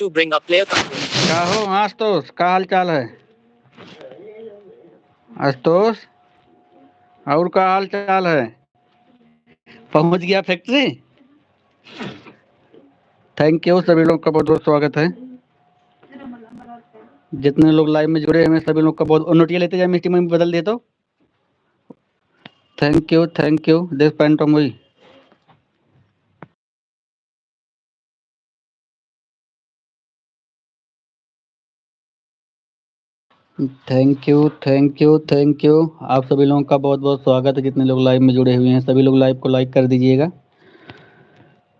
to bring up player control. क्या हो आशुतोष, क्या हाल चाल है आशुतोष? और क्या हाल चाल है? पहुंच गया फैक्ट्री? थैंक यू, सभी लोग का बहुत बहुत स्वागत है। जितने लोग लाइव में जुड़े हैं सभी लोग का बहुत। नोटिया लेते जाए, मिस्टी में बदल दे तो। थैंक यू देश पैंटम हुई। Thank you. आप सभी लोगों का बहुत बहुत स्वागत है। जितने लोग लाइव में जुड़े हुए हैं सभी लोग लाइव को लाइक कर दीजिएगा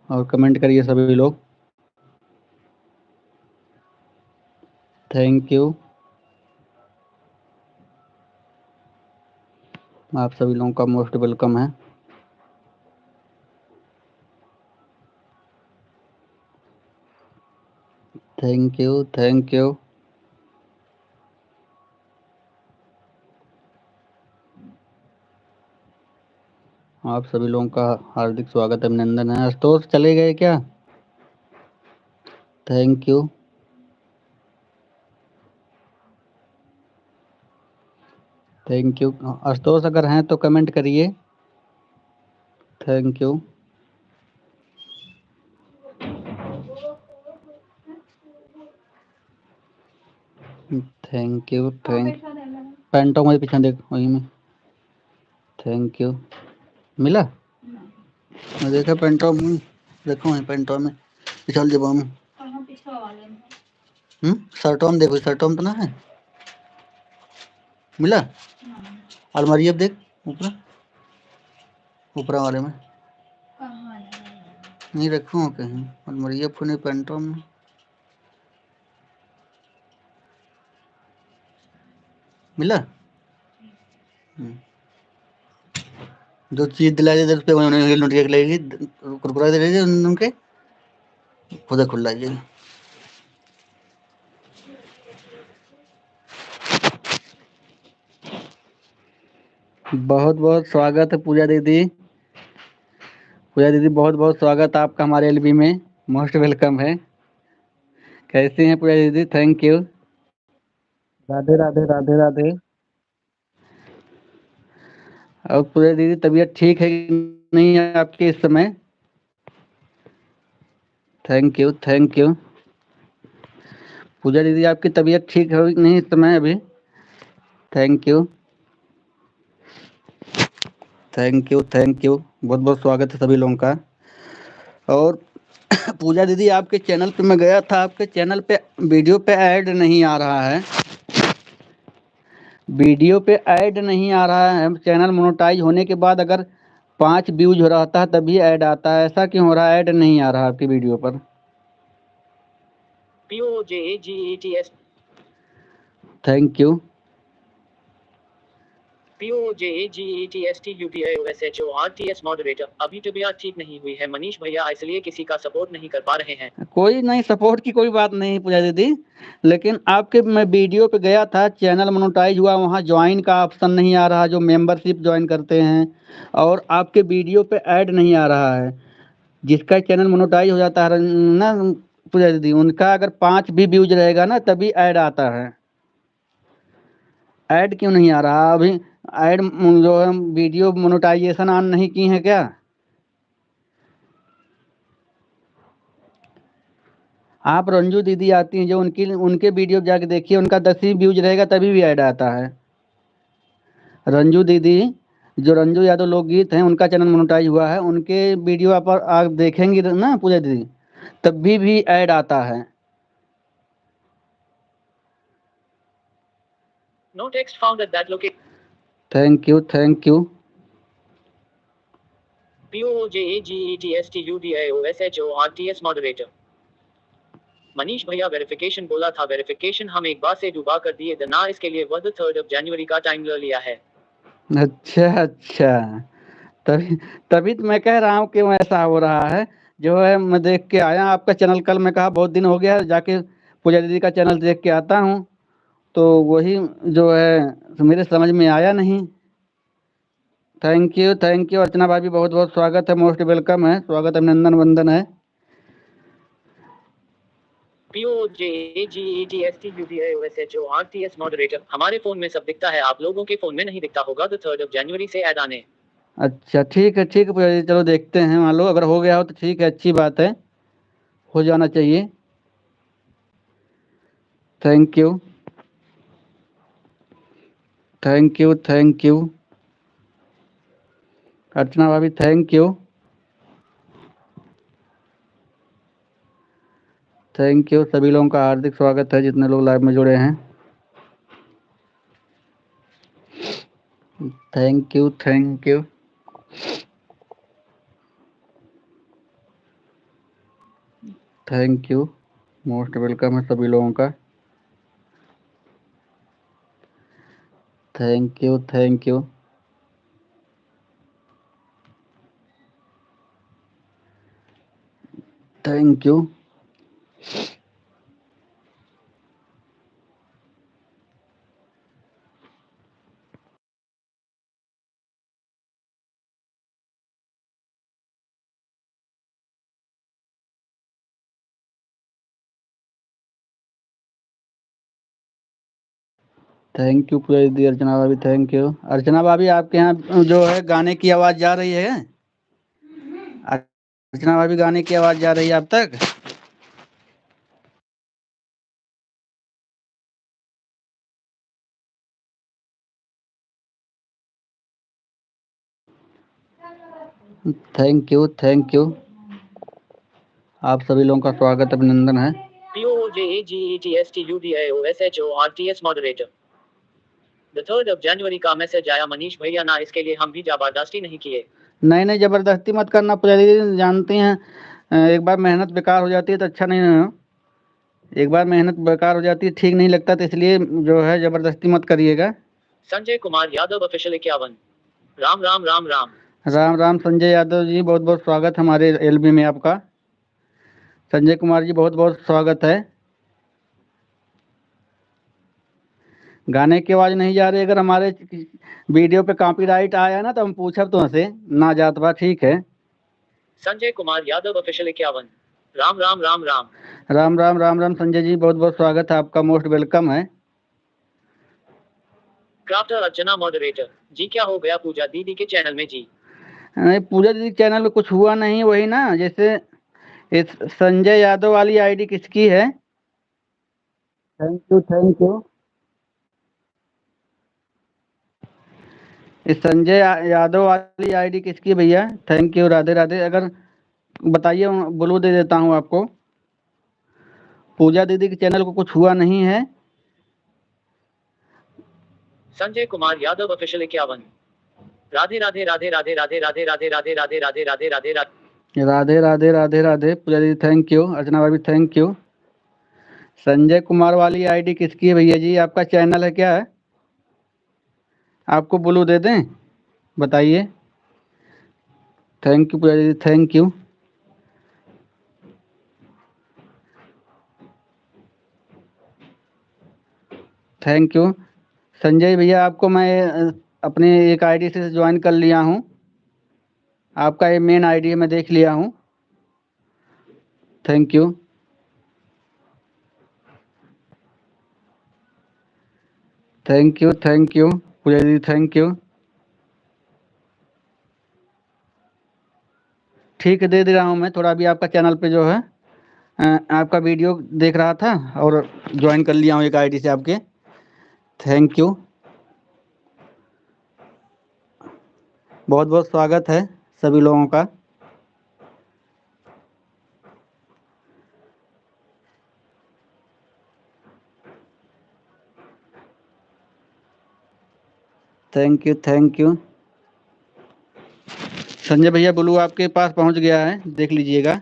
और कमेंट करिए सभी लोग। थैंक यू, आप सभी लोगों का मोस्ट वेलकम है। Thank you. आप सभी लोगों का हार्दिक स्वागत है, अभिनंदन है। आशुतोष चले गए क्या? Thank you. आशुतोष अगर हैं तो कमेंट करिए। Thank you. पैंटो मुझे पीछे देख वही में। Thank you. मिला? मैं देखा पेंटो में, देखो वहीं पेंटो में पिछल जेबो में। शर्टों में देखो, शर्टों में तो ना है। मिला? अलमारी अब देख ऊपर, ऊपर वाले में नहीं रखूँ कहीं। अलमारी अब फुने पेंटो में मिला। जो चीज दिला दे उस पे उन्होंने नोटिया लगेगी, कुरकुरा दे रहे उनके खुदा खुला जाएगी। बहुत बहुत स्वागत है पूजा दीदी। पूजा दीदी बहुत बहुत स्वागत आपका हमारे एलबी में, मोस्ट वेलकम है। कैसे हैं पूजा दीदी? Thank you. राधे राधे राधे राधे। और पूजा दीदी तबीयत ठीक है कि नहीं है आपकी इस समय? Thank you. पूजा दीदी आपकी तबीयत ठीक है कि नहीं इस समय अभी? Thank you. बहुत बहुत स्वागत है सभी लोगों का। और पूजा दीदी आपके चैनल पे मैं गया था, आपके चैनल पे वीडियो पे ऐड नहीं आ रहा है। वीडियो पे ऐड नहीं आ रहा है। चैनल मोनेटाइज होने के बाद अगर 5 व्यूज हो रहता है तभी ऐड आता है। ऐसा क्यों हो रहा है? ऐड नहीं आ रहा आपकी वीडियो पर। POJAGETS thank you. POJAGETSTUDIOSHORTS moderator. अभी तबीयत ठीक नहीं हुई है मनीष भैया, इसलिए किसी का सपोर्ट नहीं कर पा रहे हैं। कोई नहीं, सपोर्ट की कोई बात नहीं पूजा दीदी, लेकिन आपके मैं वीडियो पे गया था, चैनल मोनेटाइज हुआ, वहाँ ज्वाइन का ऑप्शन नहीं आ रहा, जो मेंबरशिप ज्वाइन करते हैं, और आपके वीडियो पे ऐड नहीं आ रहा है। जिसका चैनल मोनेटाइज हो जाता है ना पूजा दीदी, उनका अगर 5 भी व्यूज रहेगा ना तभी ऐड आता है। ऐड क्यों नहीं आ रहा अभी? ऐड जो है वीडियो मोनेटाइजेशन ऑन नहीं की है क्या? आप रंजू दीदी आती हैं जो उनके वीडियो जाके देखिए, उनका 10 ही व्यूज रहेगा तभी भी ऐड आता है। रंजू दीदी, जो रंजू यादव लोकगीत हैं, उनका चैनल मोनेटाइज हुआ है, उनके वीडियो आप देखेंगी ना पूजा दीदी, तब भी ऐड आता है। No text found at that location. Thank you. POJAGETSTUDIOSHORTS moderator. Manish भैया वेरिफिकेशन बोला था, वेरिफिकेशन हम एक बार से डुबा कर दिए ना, इसके लिए वह 3 जनवरी का टाइम ले लिया है। अच्छा, तभी तभी तो मैं कह रहा हूँ क्यों ऐसा हो रहा है। जो है मैं देख के आया आपका चैनल, कल मैं कहा बहुत दिन हो गया है, जाके पूजा दीदी का चैनल देख के आता हूँ, तो वही जो है मेरे समझ में आया नहीं। थैंक यू अर्चना भाभी, बहुत बहुत स्वागत है, मोस्ट वेलकम है, स्वागत अभिनंदन वंदन है। POJAGETSTUDIOSHORTS moderator. हमारे फोन में सब दिखता है, आप लोगों के फोन में नहीं दिखता होगा। 3 जनवरी से ऐड आने। अच्छा ठीक है पूजा जी, चलो देखते हैं, मान लो अगर हो गया हो तो ठीक है, अच्छी बात है, हो जाना चाहिए। Thank you thank you thank you. Archana भाभी थैंक यू थैंक यू। सभी लोगों का हार्दिक स्वागत है जितने लोग लाइव में जुड़े हैं। Thank you thank you. Thank you, most welcome है सभी लोगों का। Thank you thank you. Thank you. Thank you पूजा दीदी। अर्चना भाभी थैंक यू। अर्चना भाभी आपके यहाँ जो है गाने की आवाज़ जा रही है? अर्चना भाभी गाने की आवाज़ जा रही है आप तक? Thank you thank you. आप सभी लोगों का स्वागत अभिनंदन है। POJAGETSTUDIOSHORTS moderator. 3 जनवरी का मैसेज आया मनीष भैया ना, इसके लिए हम भी जबरदस्ती नहीं किए। नहीं ज़बरदस्ती मत करना पूजा दीदी, जानती हैं एक बार मेहनत बेकार हो जाती है तो अच्छा नहीं है। एक बार मेहनत बेकार हो जाती है, ठीक नहीं लगता, तो इसलिए जो है ज़बरदस्ती मत करिएगा। संजय कुमार यादव ऑफिशियल 51। राम राम राम राम। राम राम संजय यादव जी, बहुत बहुत स्वागत हमारे एलबी में आपका। संजय कुमार जी बहुत बहुत स्वागत है। गाने की आवाज़ नहीं जा रही, अगर हमारे वीडियो पे कॉपीराइट आया ना तो हम पूछब तो हंसे ना जात बा, ठीक है। संजय कुमार यादव ऑफिशियल 51। राम राम राम राम। राम राम राम राम संजय जी, बहुत बहुत स्वागत है आपका, मोस्ट वेलकम है। Crafter Archana moderator. जी क्या हो गया पूजा दीदी के चैनल में जी? नहीं पूजा दीदी चैनल में कुछ हुआ नहीं, वही ना, जैसे इस संजय यादव वाली आईडी किसकी है? Thank you thank you. इस संजय यादव वाली आईडी किसकी भैया? Thank you, Radhe Radhe. अगर बताइए, ब्लू दे देता हूँ आपको। पूजा दीदी के चैनल को कुछ हुआ नहीं है। संजय कुमार यादव ऑफिशियल 51। राधे राधे राधे राधे राधे राधे राधे राधे राधे राधे राधे राधे राधे। राधे राधे राधे राधे। पूजा दीदी थैंक यू। अर्चना भाभी थैंक यू। संजय कुमार वाली आईडी किसकी है भैया जी? आपका चैनल है क्या है? आपको ब्लू दे दें? बताइए। थैंक यू पूजा दीदी thank you. Thank you Sanjay भैया, आपको मैं अपने एक आईडी से ज्वाइन कर लिया हूँ। आपका ये मेन आईडी मैं देख लिया हूँ। Thank you. Thank you thank you पूजा दीदी थैंक यू। ठीक है, दे रहा हूँ मैं। थोड़ा अभी आपका चैनल पे जो है आपका वीडियो देख रहा था और ज्वाइन कर लिया हूँ एक आईडी से आपके। थैंक यू, बहुत बहुत स्वागत है सभी लोगों का। Thank you thank you. Sanjay भैया ब्लू आपके पास पहुंच गया है, देख लीजिएगा।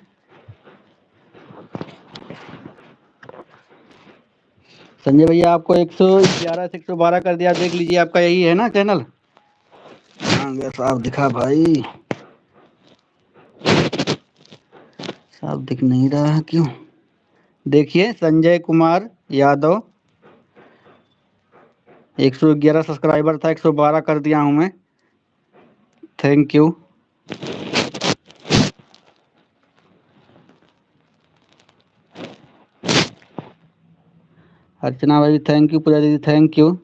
संजय भैया आपको 111 से 112 कर दिया, देख लीजिए। आपका यही है ना चैनल? हाँ साफ दिखा भाई, साफ दिख नहीं रहा है क्यों? देखिए संजय कुमार यादव, 111 सब्सक्राइबर था, 112 कर दिया हूँ मैं। Thank you. अर्चना भाभी थैंक यू, पूजा दीदी थैंक यू।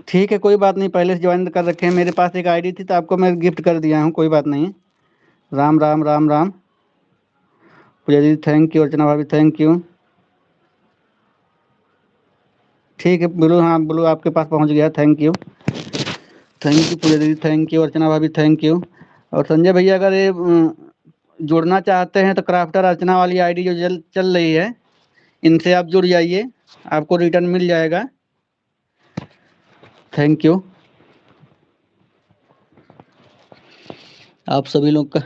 ठीक है, कोई बात नहीं, पहले से ज्वाइन कर रखे हैं, मेरे पास एक आईडी थी तो आपको मैं गिफ्ट कर दिया हूँ, कोई बात नहीं। राम राम राम राम। पूजा दीदी थैंक यू, अर्चना भाभी थैंक यू। ठीक है ब्लू, हाँ ब्लू आपके पास पहुँच गया, थैंक यू पूजा दीदी थैंक यू, अर्चना भाभी थैंक यू। और संजय भैया अगर ये जुड़ना चाहते हैं तो क्राफ्टर अर्चना वाली आईडी जो चल रही है, इनसे आप जुड़ जाइए, आपको रिटर्न मिल जाएगा। थैंक यू आप सभी लोग का।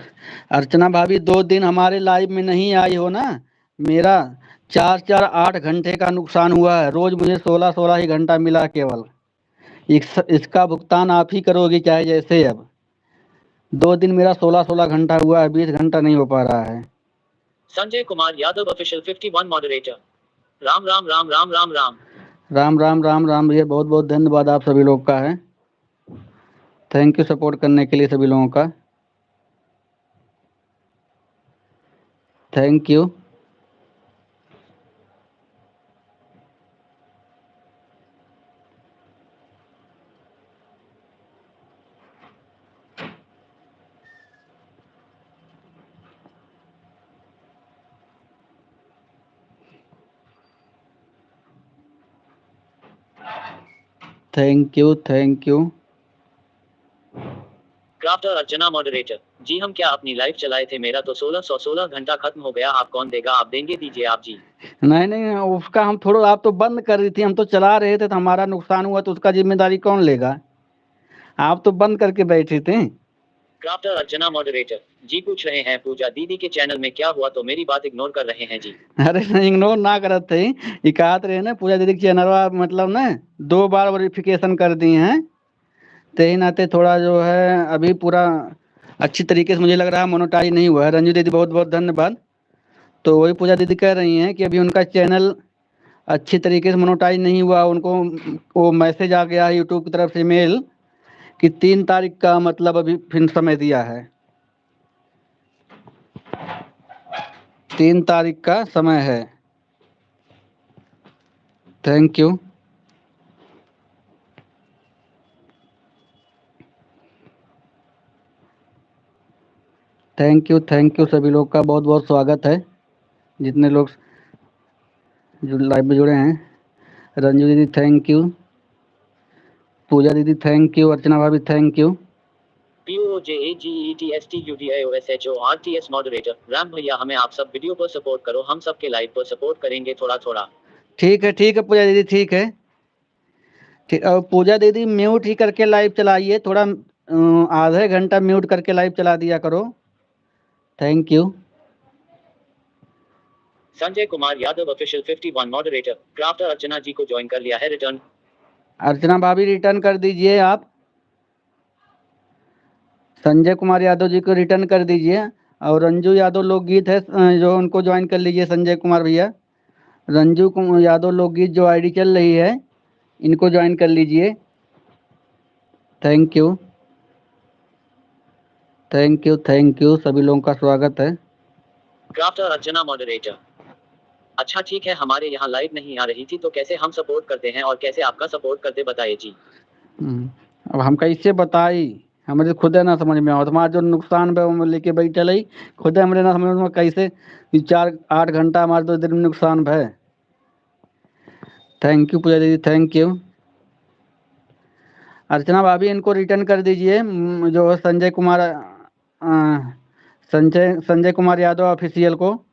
अर्चना भाभी 2 दिन हमारे लाइव में नहीं आई हो ना, मेरा 4-4 8 घंटे का नुकसान हुआ है, रोज मुझे 16-16 ही घंटा मिला केवल। इसका भुगतान आप ही करोगी चाहे जैसे। अब 2 दिन मेरा 16-16 घंटा हुआ है, 20 घंटा नहीं हो पा रहा है। Sanjay Kumar Yadav official 51 moderator. राम राम राम राम राम राम राम राम राम राम भैया, बहुत बहुत धन्यवाद आप सभी लोग का है, थैंक यू सपोर्ट करने के लिए सभी लोगों का, thank you. Thank you crafter Archana moderator. जी हम क्या अपनी लाइव चलाए थे, मेरा तो 1616 घंटा खत्म हो गया, आप कौन देगा, आप देंगे, दीजिए आप जी। नहीं नहीं, उसका हम थोड़ा, आप तो बंद कर रही थी, हम तो चला रहे थे, तो हमारा नुकसान हुआ तो उसका जिम्मेदारी कौन लेगा? आप तो बंद करके बैठे थे। क्राफ्टर अर्चना मॉडरेटर जी पूछ रहे हैं पूजा दीदी के चैनल में क्या हुआ, तो मेरी बात इग्नोर कर रहे हैं जी। अरे इग्नोर ना करत थे, ये कहत रहे ना पूजा दीदी के चैनल मतलब ना 2 बार वेरिफिकेशन कर दी हैं, ते नाते थोड़ा जो है अभी पूरा अच्छी तरीके से मुझे लग रहा है मोनेटाइज नहीं हुआ है। रंजू दीदी बहुत बहुत धन्यवाद। तो वही पूजा दीदी कह रही हैं कि अभी उनका चैनल अच्छी तरीके से मोनेटाइज नहीं हुआ, उनको वो मैसेज आ गया है यूट्यूब की तरफ से मेल कि 3 तारीख का मतलब अभी फिर समय दिया है, 3 तारीख का समय है। थैंक यू सभी लोग का बहुत बहुत स्वागत है, जितने लोग जो लाइव में जुड़े हैं। रंजू दीदी थैंक यू, पूजा दीदी थैंक यू, अर्चना भाभी thank you. POJAGETSTUDIOSHORTS moderator Ram भैया, हमें आप सब वीडियो पर सपोर्ट करो, हम सबके लाइव पर सपोर्ट करेंगे थोड़ा थोड़ा। ठीक है पूजा दीदी, ठीक है ठीक। और पूजा दीदी म्यूट ही करके लाइव चलाइए, थोड़ा आधे घंटा म्यूट करके लाइव चला दिया करो। Thank you Sanjay Kumar Yadav official 51 moderator. Crafter Archana ji को ज्वाइन कर लिया है, रिटर्न। अर्चना भाभी रिटर्न कर दीजिए आप, संजय कुमार यादव जी को रिटर्न कर दीजिए। और रंजू यादव लोकगीत है जो, उनको ज्वाइन कर लीजिए संजय कुमार भैया। रंजू यादव लोकगीत जो आईडी चल रही है, इनको ज्वाइन कर लीजिए। थैंक यू सभी लोगों का स्वागत है। Crafter Archana moderator. अच्छा ठीक है, हमारे यहाँ लाइव नहीं आ रही थी तो कैसे हम सपोर्ट करते हैं और कैसे आपका सपोर्ट करते बताइए जी। अब हम कैसे बताई, हमारे खुद ना समझ में आओ, हमारा जो नुकसान है वो लेके बैठे रही, खुद हमारे ना समझ में कैसे 4-8 घंटा हमारे 2 दिन में नुकसान है। थैंक यू पूजा दीदी थैंक यू। अर्चना भाभी इनको रिटर्न कर दीजिए, जो संजय कुमार यादव ऑफिशियल को।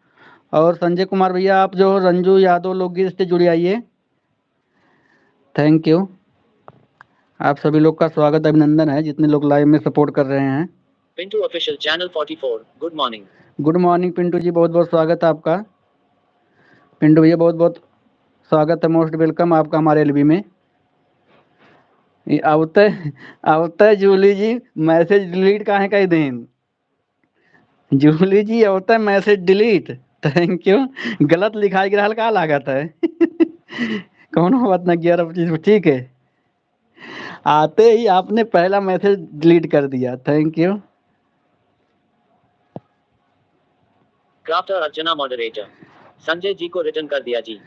और संजय कुमार भैया आप जो रंजू यादव लोकगीत से जुड़ आइए। थैंक यू आप सभी लोग का स्वागत अभिनंदन है, जितने लोग लाइव में सपोर्ट कर रहे हैं। Pintu official channel 44 good morning. Good morning Pintu ji, बहुत बहुत स्वागत है आपका। पिंटू भैया बहुत बहुत स्वागत है, मोस्ट वेलकम आपका हमारे एलबी में। आवते जूली जी मैसेज डिलीट काहे कर दें, जूली जी आवते मैसेज डिलीट, थैंक यू। गलत लिखाई गिरा का लागत है कौन बात ना 11-25, ठीक है। आते ही आपने पहला मैसेज डिलीट कर दिया। Thank you. Crafter Archana moderator, Sanjay ji को रिटर्न कर दिया जी।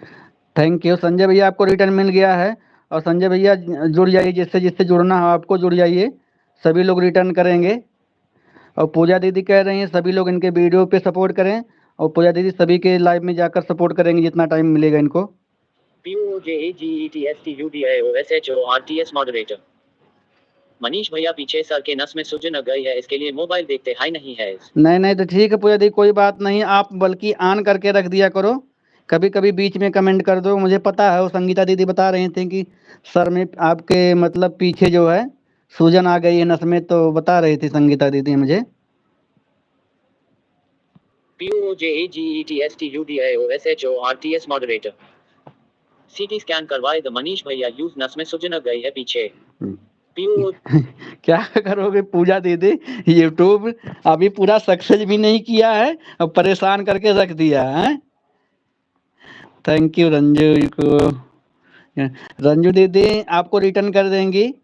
थैंक यू संजय भैया, आपको रिटर्न मिल गया है। और संजय भैया जुड़ जाइए, जिससे जिससे जुड़ना हो आपको जुड़ जाइए, सभी लोग रिटर्न करेंगे। और पूजा दीदी कह रही हैं सभी लोग इनके वीडियो पे सपोर्ट करें, और पूजा दीदी सभी के लाइव में जाकर सपोर्ट करेंगे जितना टाइम मिलेगा इनको। POJAGETSTUDIOSHORTS मॉडरेटर, मनीष भैया पीछे सर के नस में सूजन आ गई है, इसके लिए मोबाइल देखते हाई नहीं है। नहीं तो ठीक है पूजा दी, कोई बात नहीं, आप बल्कि ऑन करके रख दिया करो, कभी कभी बीच में कमेंट कर दो। मुझे पता है, वो संगीता दीदी बता रही थी कि सर में आपके मतलब पीछे जो है सूजन आ गई है नस में, तो बता रही थी संगीता दीदी मुझे। POJAGETSTUDIOSHORTS मॉडरेटर, सीटी स्कैन करवाए द मनीष भैया यूज नस में सूजन आ गई है पीछे। PO क्या करोगे पूजा दीदी, यूट्यूब अभी पूरा सक्सेस भी नहीं किया है और परेशान करके रख दिया है। थैंक यू रंजू को, रंजू दीदी आपको रिटर्न कर देंगी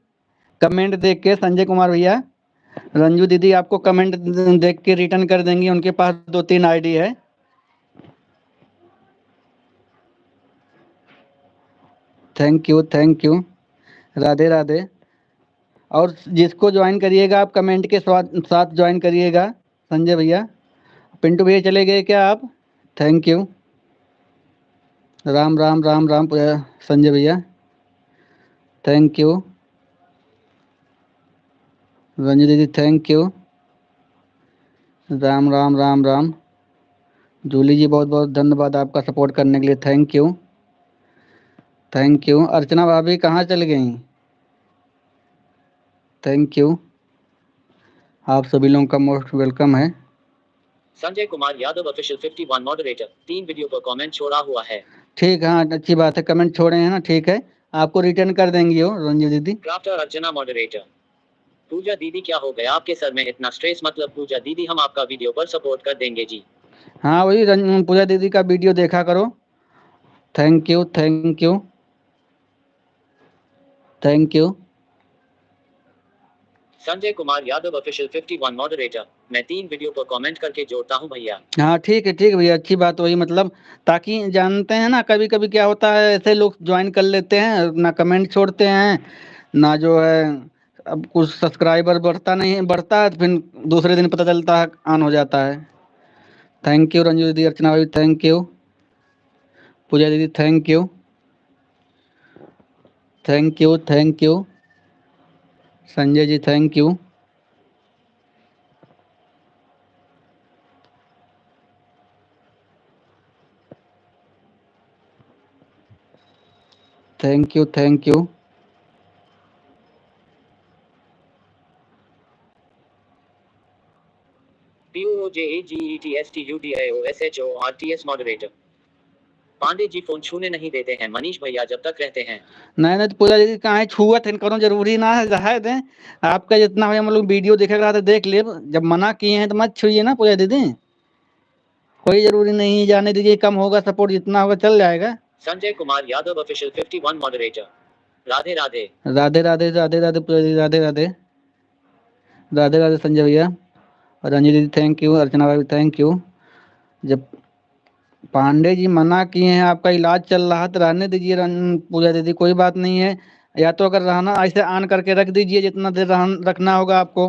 कमेंट देख के। संजय कुमार भैया, रंजू दीदी आपको कमेंट देख के रिटर्न कर देंगी, उनके पास 2-3 आईडी है। Thank you Radhe Radhe. और जिसको ज्वाइन करिएगा आप कमेंट के साथ ज्वाइन करिएगा। संजय भैया, पिंटू भैया चले गए क्या आप? Thank you. राम राम राम राम संजय भैया, थैंक यू। रंजू दीदी thank you. Ram Ram Ram Ram. Julie ji बहुत बहुत धन्यवाद आपका सपोर्ट करने के लिए, थैंक यू। अर्चना भाभी कहाँ चल गई? थैंक यू, आप सभी लोगों का मोस्ट वेलकम है। Sanjay Kumar Yadav official 51 moderator, 3 video पर कमेंट छोड़ा हुआ है। ठीक, हाँ अच्छी बात है, कमेंट छोड़े हैं ना, ठीक है, आपको रिटर्न कर देंगी हो रंजू दीदी। क्राफ्टर अर्चना मॉडरेटर, पूजा दीदी क्या हो गया आपके सर में इतना स्ट्रेस? मतलब पूजा दीदी हम आपका वीडियो पर सपोर्ट कर देंगे जी। हाँ वही पूजा दीदी का वीडियो देखा करो। Thank you Sanjay Kumar Yadav official 51 moderator, मैं 3 वीडियो पर कमेंट करके जोड़ता हूं भैया। हाँ ठीक है भैया, अच्छी बात, वही मतलब ताकि जानते हैं ना, कभी कभी क्या होता है ऐसे लोग ज्वाइन कर लेते हैं ना, कमेंट छोड़ते हैं ना, जो है अब कुछ सब्सक्राइबर बढ़ता है तो फिर दूसरे दिन पता चलता है ऑन हो जाता है। थैंक यू रंजू दीदी, अर्चना भाभी थैंक यू, पूजा दीदी thank you, Sanjay ji thank you. Thank you POJAGETSTUDIOSHORTS moderator, Pandey ji phone छूने नहीं देते हैं मनीष भैया जब तक रहते हैं। नहीं तो पूजा दीदी कहाँ छुआ थे करो, जरूरी ना है, रह दें आपका जितना हो, हम लोग वीडियो देखेगा तो देख ले, जब मना किए हैं तो मत छुइए ना पूजा दीदी, कोई जरूरी नहीं, जाने दीजिए, कम होगा सपोर्ट, जितना होगा चल जाएगा। संजय कुमार यादव ऑफिशियल 51 मॉडरेटर, राधे राधे पूजा दीदी राधे संजय भैया और रंजी दीदी थैंक यू, अर्चना भाभी थैंक यू। जब पांडे जी मना किए हैं, आपका इलाज चल रहा तो रहने दीजिए पूजा दीदी, कोई बात नहीं है, या तो अगर रहना ऐसे ऑन करके रख दीजिए, जितना देर रखना होगा आपको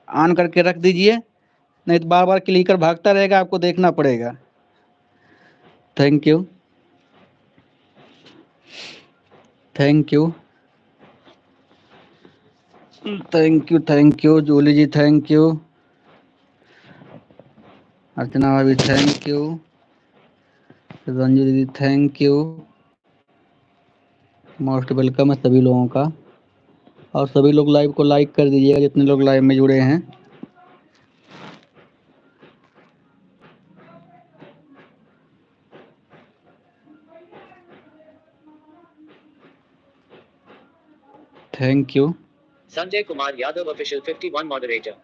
ऑन करके रख दीजिए, नहीं तो बार बार क्लिकर भागता रहेगा, आपको देखना पड़ेगा। Thank you Julie ji thank you, Archana भाभी थैंक यू, रंजू दीदी थैंक यू, मोस्ट वेलकम है सभी लोगों का। और सभी लोग लाइव को लाइक कर दीजिएगा जितने लोग लाइव में जुड़े हैं। Thank you Sanjay Kumar Yadav official 51 moderator,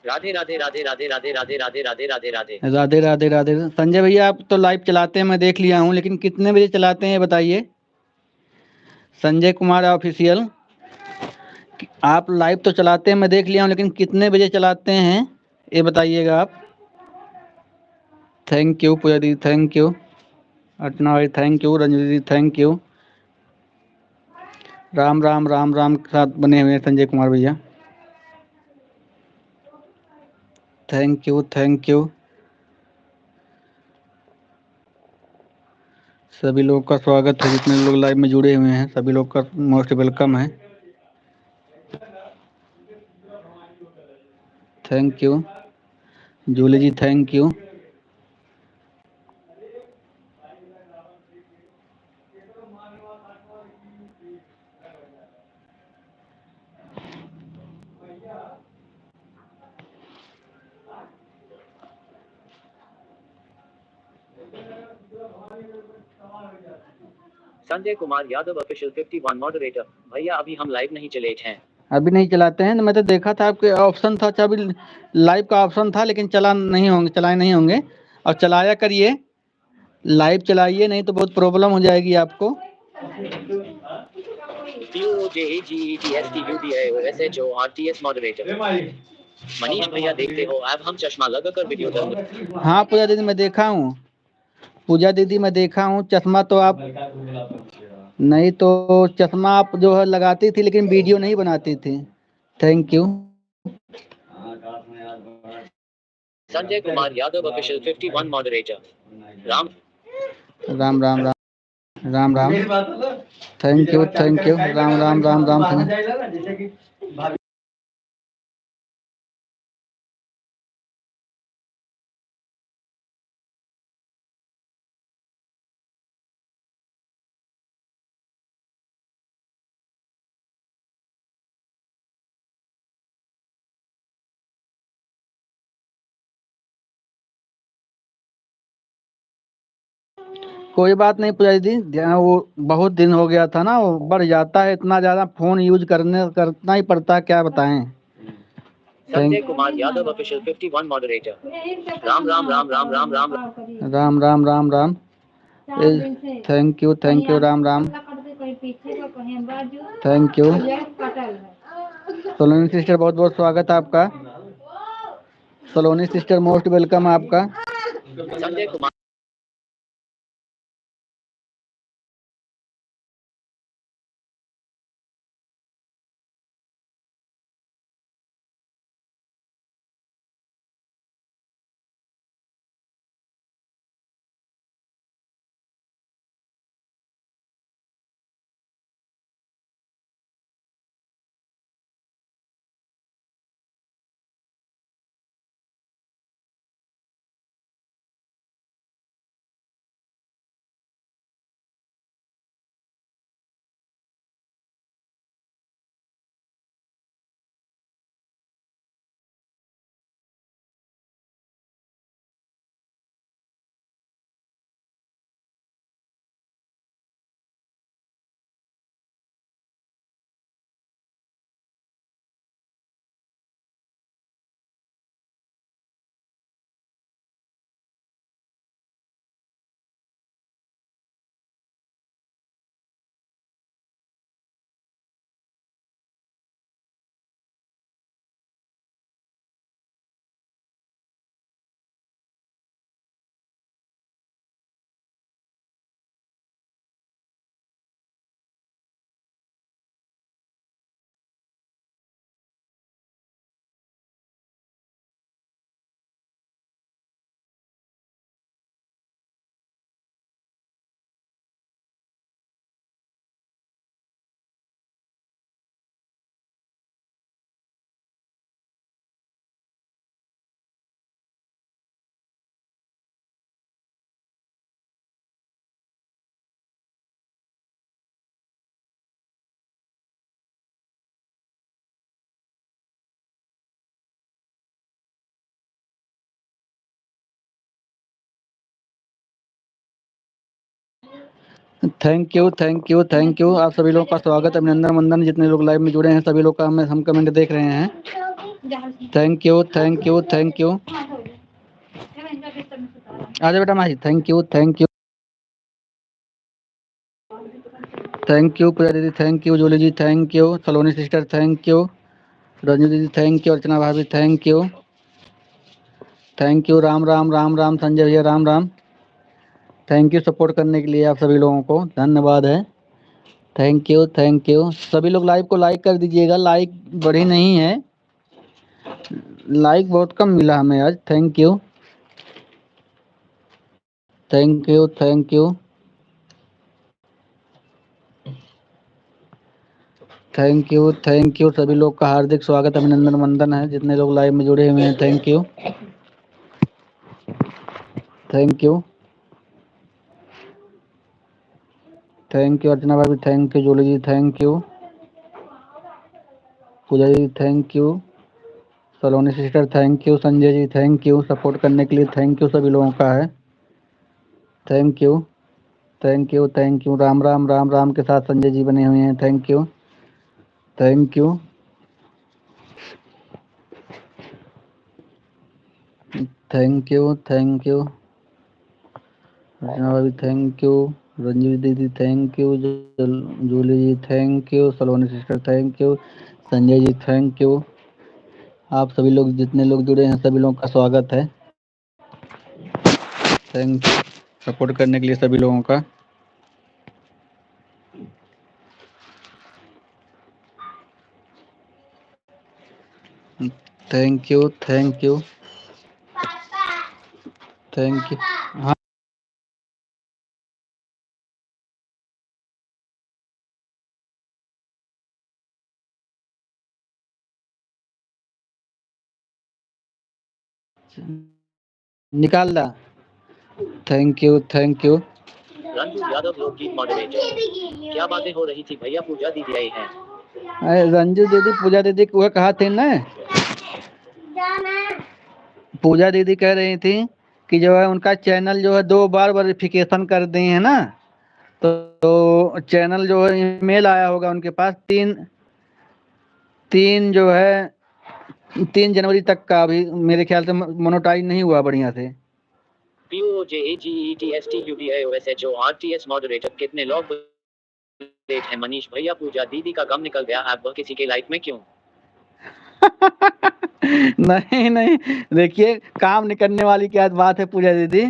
Radhe Radhe Radhe Radhe Radhe Radhe Radhe Radhe Radhe Radhe Radhe. Sanjay भैया आप तो लाइव चलाते हैं, मैं देख लिया हूँ, लेकिन कितने बजे चलाते हैं ये बताइए। संजय कुमार ऑफिशियल, आप लाइव तो चलाते हैं, मैं देख लिया हूँ, लेकिन कितने बजे चलाते हैं ये बताइएगा आप। थैंक यू पूजा दीदी, थैंक यू अर्चना भाई, थैंक यू रंजू दीदी, थैंक यू। राम राम राम राम के साथ बने हुए हैं संजय कुमार भैया, थैंक यू थैंक यू। सभी लोगों का स्वागत है, जितने लोग लाइव में जुड़े हुए हैं सभी लोग का मोस्ट वेलकम है। Thank you Julie ji, thank you. Sanjay Kumar Yadav official 51 moderator. भैया अभी हम लाइव नहीं चले हैं। अभी नहीं चलाते हैं, मैं तो देखा था आपके ऑप्शन था, अच्छा अभी लाइव का ऑप्शन था, लेकिन चलाए नहीं होंगे। और चलाया करिए, लाइव चलाइए, नहीं तो बहुत प्रॉब्लम हो जाएगी आपको। POJAGETSTUDIOSHORTS moderator. मनीष भैया देखते हो अब हम चश्मा लगाकर वीडियो डालूंगा। हाँ पूजा दीदी मैं देखा हूँ, पूजा दीदी मैं देखा हूँ, चश्मा तो आप नहीं, तो चश्मा आप जो है लगाती थी लेकिन वीडियो नहीं बनाती थी। Thank you. Sanjay Kumar Yadav official 51 moderator. Ram Ram Ram Ram Ram Ram, thank you Ram Ram Ram Ram, thank. कोई बात नहीं पूजा दीदी, वो बहुत दिन हो गया था ना, वो बढ़ जाता है, इतना ज़्यादा फ़ोन यूज करना ही पड़ता है, क्या बताएं। Sanjay Kumar Yadav official 51 moderator. Ram Ram Ram Ram Ram Ram Ram Ram Ram Ram, thank you Ram Ram, thank you. Saloni sister बहुत बहुत स्वागत है आपका, सोलोनी सिस्टर मोस्ट वेलकम है आपका। संजय कुमार थैंक यू आप सभी लोगों का स्वागत, अभिनंदन वंदन, जितने लोग लाइव में जुड़े हैं सभी लोग का हम कमेंट देख रहे हैं। थैंक यू आजा बेटा Mahi, thank you thank you पूजा दीदी, thank you Julie ji, thank you Saloni sister, thank you Ranju दीदी, थैंक यू अर्चना भाभी, थैंक यू राम राम राम राम संजय भैया, Ram Ram. Thank you support करने के लिए आप सभी लोगों को धन्यवाद है। थैंक यू सभी लोग लाइव को लाइक कर दीजिएगा, लाइक बढ़ी नहीं है, लाइक बहुत कम मिला हमें आज। Thank you thank you thank you thank you सभी लोग का हार्दिक स्वागत अभिनंदन वंदन है, जितने लोग लाइव में जुड़े हुए हैं। थैंक यू अर्चना भाभी, thank you Julie ji, thank you Puja ji, thank you Saloni sister, thank you Sanjay ji, thank you support करने के लिए। थैंक यू सभी लोगों का है। थैंक यू राम राम राम राम के साथ संजय जी बने हुए हैं। Thank you thank you Archana भाभी, थैंक यू रंजीत दीदी, thank you Julie ji, thank you Saloni sister, thank you Sanjay ji, thank you. आप सभी लोग जितने लोग जुड़े हैं सभी लोगों का स्वागत है। थैंक यू सपोर्ट करने के लिए सभी लोगों का। थैंक यू हाँ निकाल दा। थैंक यू रंजू यादव लोकगीत मॉडरेटर, क्या बातें हो रही थी भैया, पूजा दीदी आई हैं। अरे रंजू दीदी पूजा दीदी को वह कहा थे ना, पूजा दीदी कह रही थी कि जो है उनका चैनल जो है 2 बार वेरिफिकेशन कर दिए हैं ना, तो चैनल जो है ईमेल आया होगा उनके पास। 3 जो है 3 जनवरी तक का अभी मेरे ख्याल से मोनेटाइज नहीं हुआ बढ़िया से। POJAGETSTUDIOSHORTS मॉडरेटर, कितने लोग लेट हैं मनीष भैया, पूजा दीदी का गम निकल गया, अब वह किसी के लाइफ में क्यों? नहीं देखिए, काम निकलने वाली क्या बात है पूजा दीदी।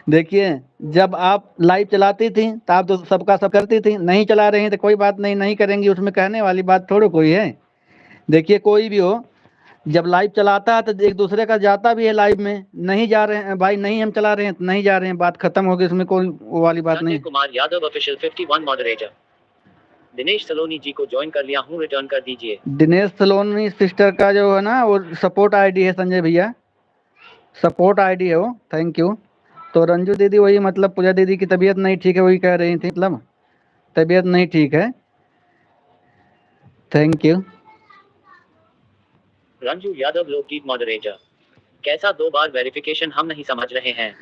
देखिए, जब आप लाइव चलाती थी तो आप तो सबका सब करती थी, नहीं चला रही तो कोई बात नहीं, नहीं करेंगी, उसमें कहने वाली बात थोड़ा कोई है। देखिए कोई भी हो, जब लाइव चलाता है तो एक दूसरे का जाता भी है लाइव में, नहीं जा रहे हैं भाई, नहीं हम चला रहे हैं तो नहीं जा रहे हैं, बात खत्म हो गई, उसमें कोई वो वाली बात संजय नहीं। कुमार यादव ऑफिशियल 51 मॉडरेटर, दिनेश सलोनी जी को ज्वाइन कर लिया हूँ, रिटर्न कर दीजिए। दिनेश सलोनी सिस्टर का जो है ना वो सपोर्ट आईडी है संजय भैया, सपोर्ट आईडी है वो। Thank you. तो रंजू दीदी वही मतलब पूजा दीदी की तबीयत नहीं ठीक है, वही कह रही थी, मतलब तबीयत नहीं ठीक है। थैंक यू रंजू यादव लोकगीत मॉडरेटर, कैसा 2 बार वेरिफिकेशन, हम नहीं समझ रहे हैं।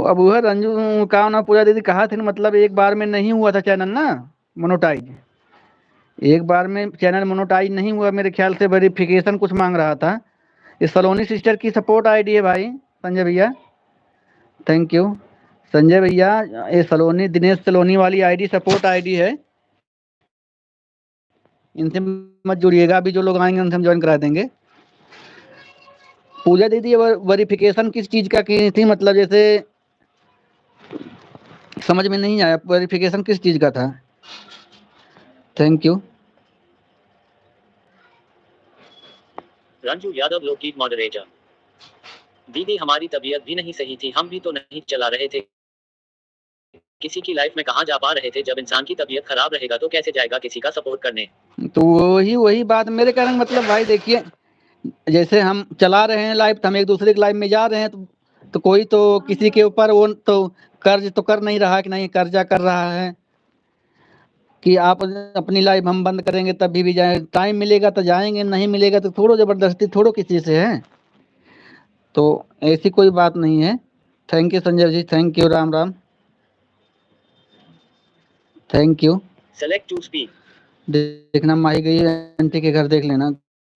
अब वह रंजू का ना पूजा दीदी कहा थी, मतलब एक बार में नहीं हुआ था चैनल ना मोनेटाइज, एक बार में चैनल मोनेटाइज नहीं हुआ, मेरे ख्याल से वेरिफिकेशन कुछ मांग रहा था। इस सलोनी सिस्टर की सपोर्ट आईडी है भाई संजय भैया। थैंक यू संजय भैया, ये सलोनी दिनेश सलोनी वाली आईडी सपोर्ट आईडी है, इनसे मत जुड़िएगा, अभी जो लोग आएंगे उनसे हम ज्वाइन करा देंगे। पूजा दीदी वेरिफिकेशन किस चीज का की थी, मतलब जैसे समझ में नहीं आया, वेरिफिकेशन किस चीज का था। थैंक यू रंजू यादव लोकगीत मॉडरेटर, दीदी हमारी तबीयत भी नहीं सही थी, हम भी तो नहीं चला रहे थे, किसी की लाइफ में कहाँ जा पा रहे थे, जब इंसान की तबीयत खराब रहेगा तो कैसे जाएगा किसी का सपोर्ट करने। तो वही बात मेरे कहने का मतलब भाई, देखिए जैसे हम चला रहे हैं लाइव तो हम एक दूसरे के लाइव में जा रहे हैं, तो कोई तो किसी के ऊपर वो तो कर्ज तो कर नहीं रहा कि नहीं कर्जा कर रहा है कि आप अपनी लाइफ हम बंद करेंगे तभी भी जाए, टाइम मिलेगा तो जाएंगे, नहीं मिलेगा तो थोड़ो जबरदस्ती थोड़ो किसी से है, तो ऐसी कोई बात नहीं है। Thank you Sanjay ji, thank you Ram Ram, thank you. Select to speak, देखना माही गई आंटी के घर, देख लेना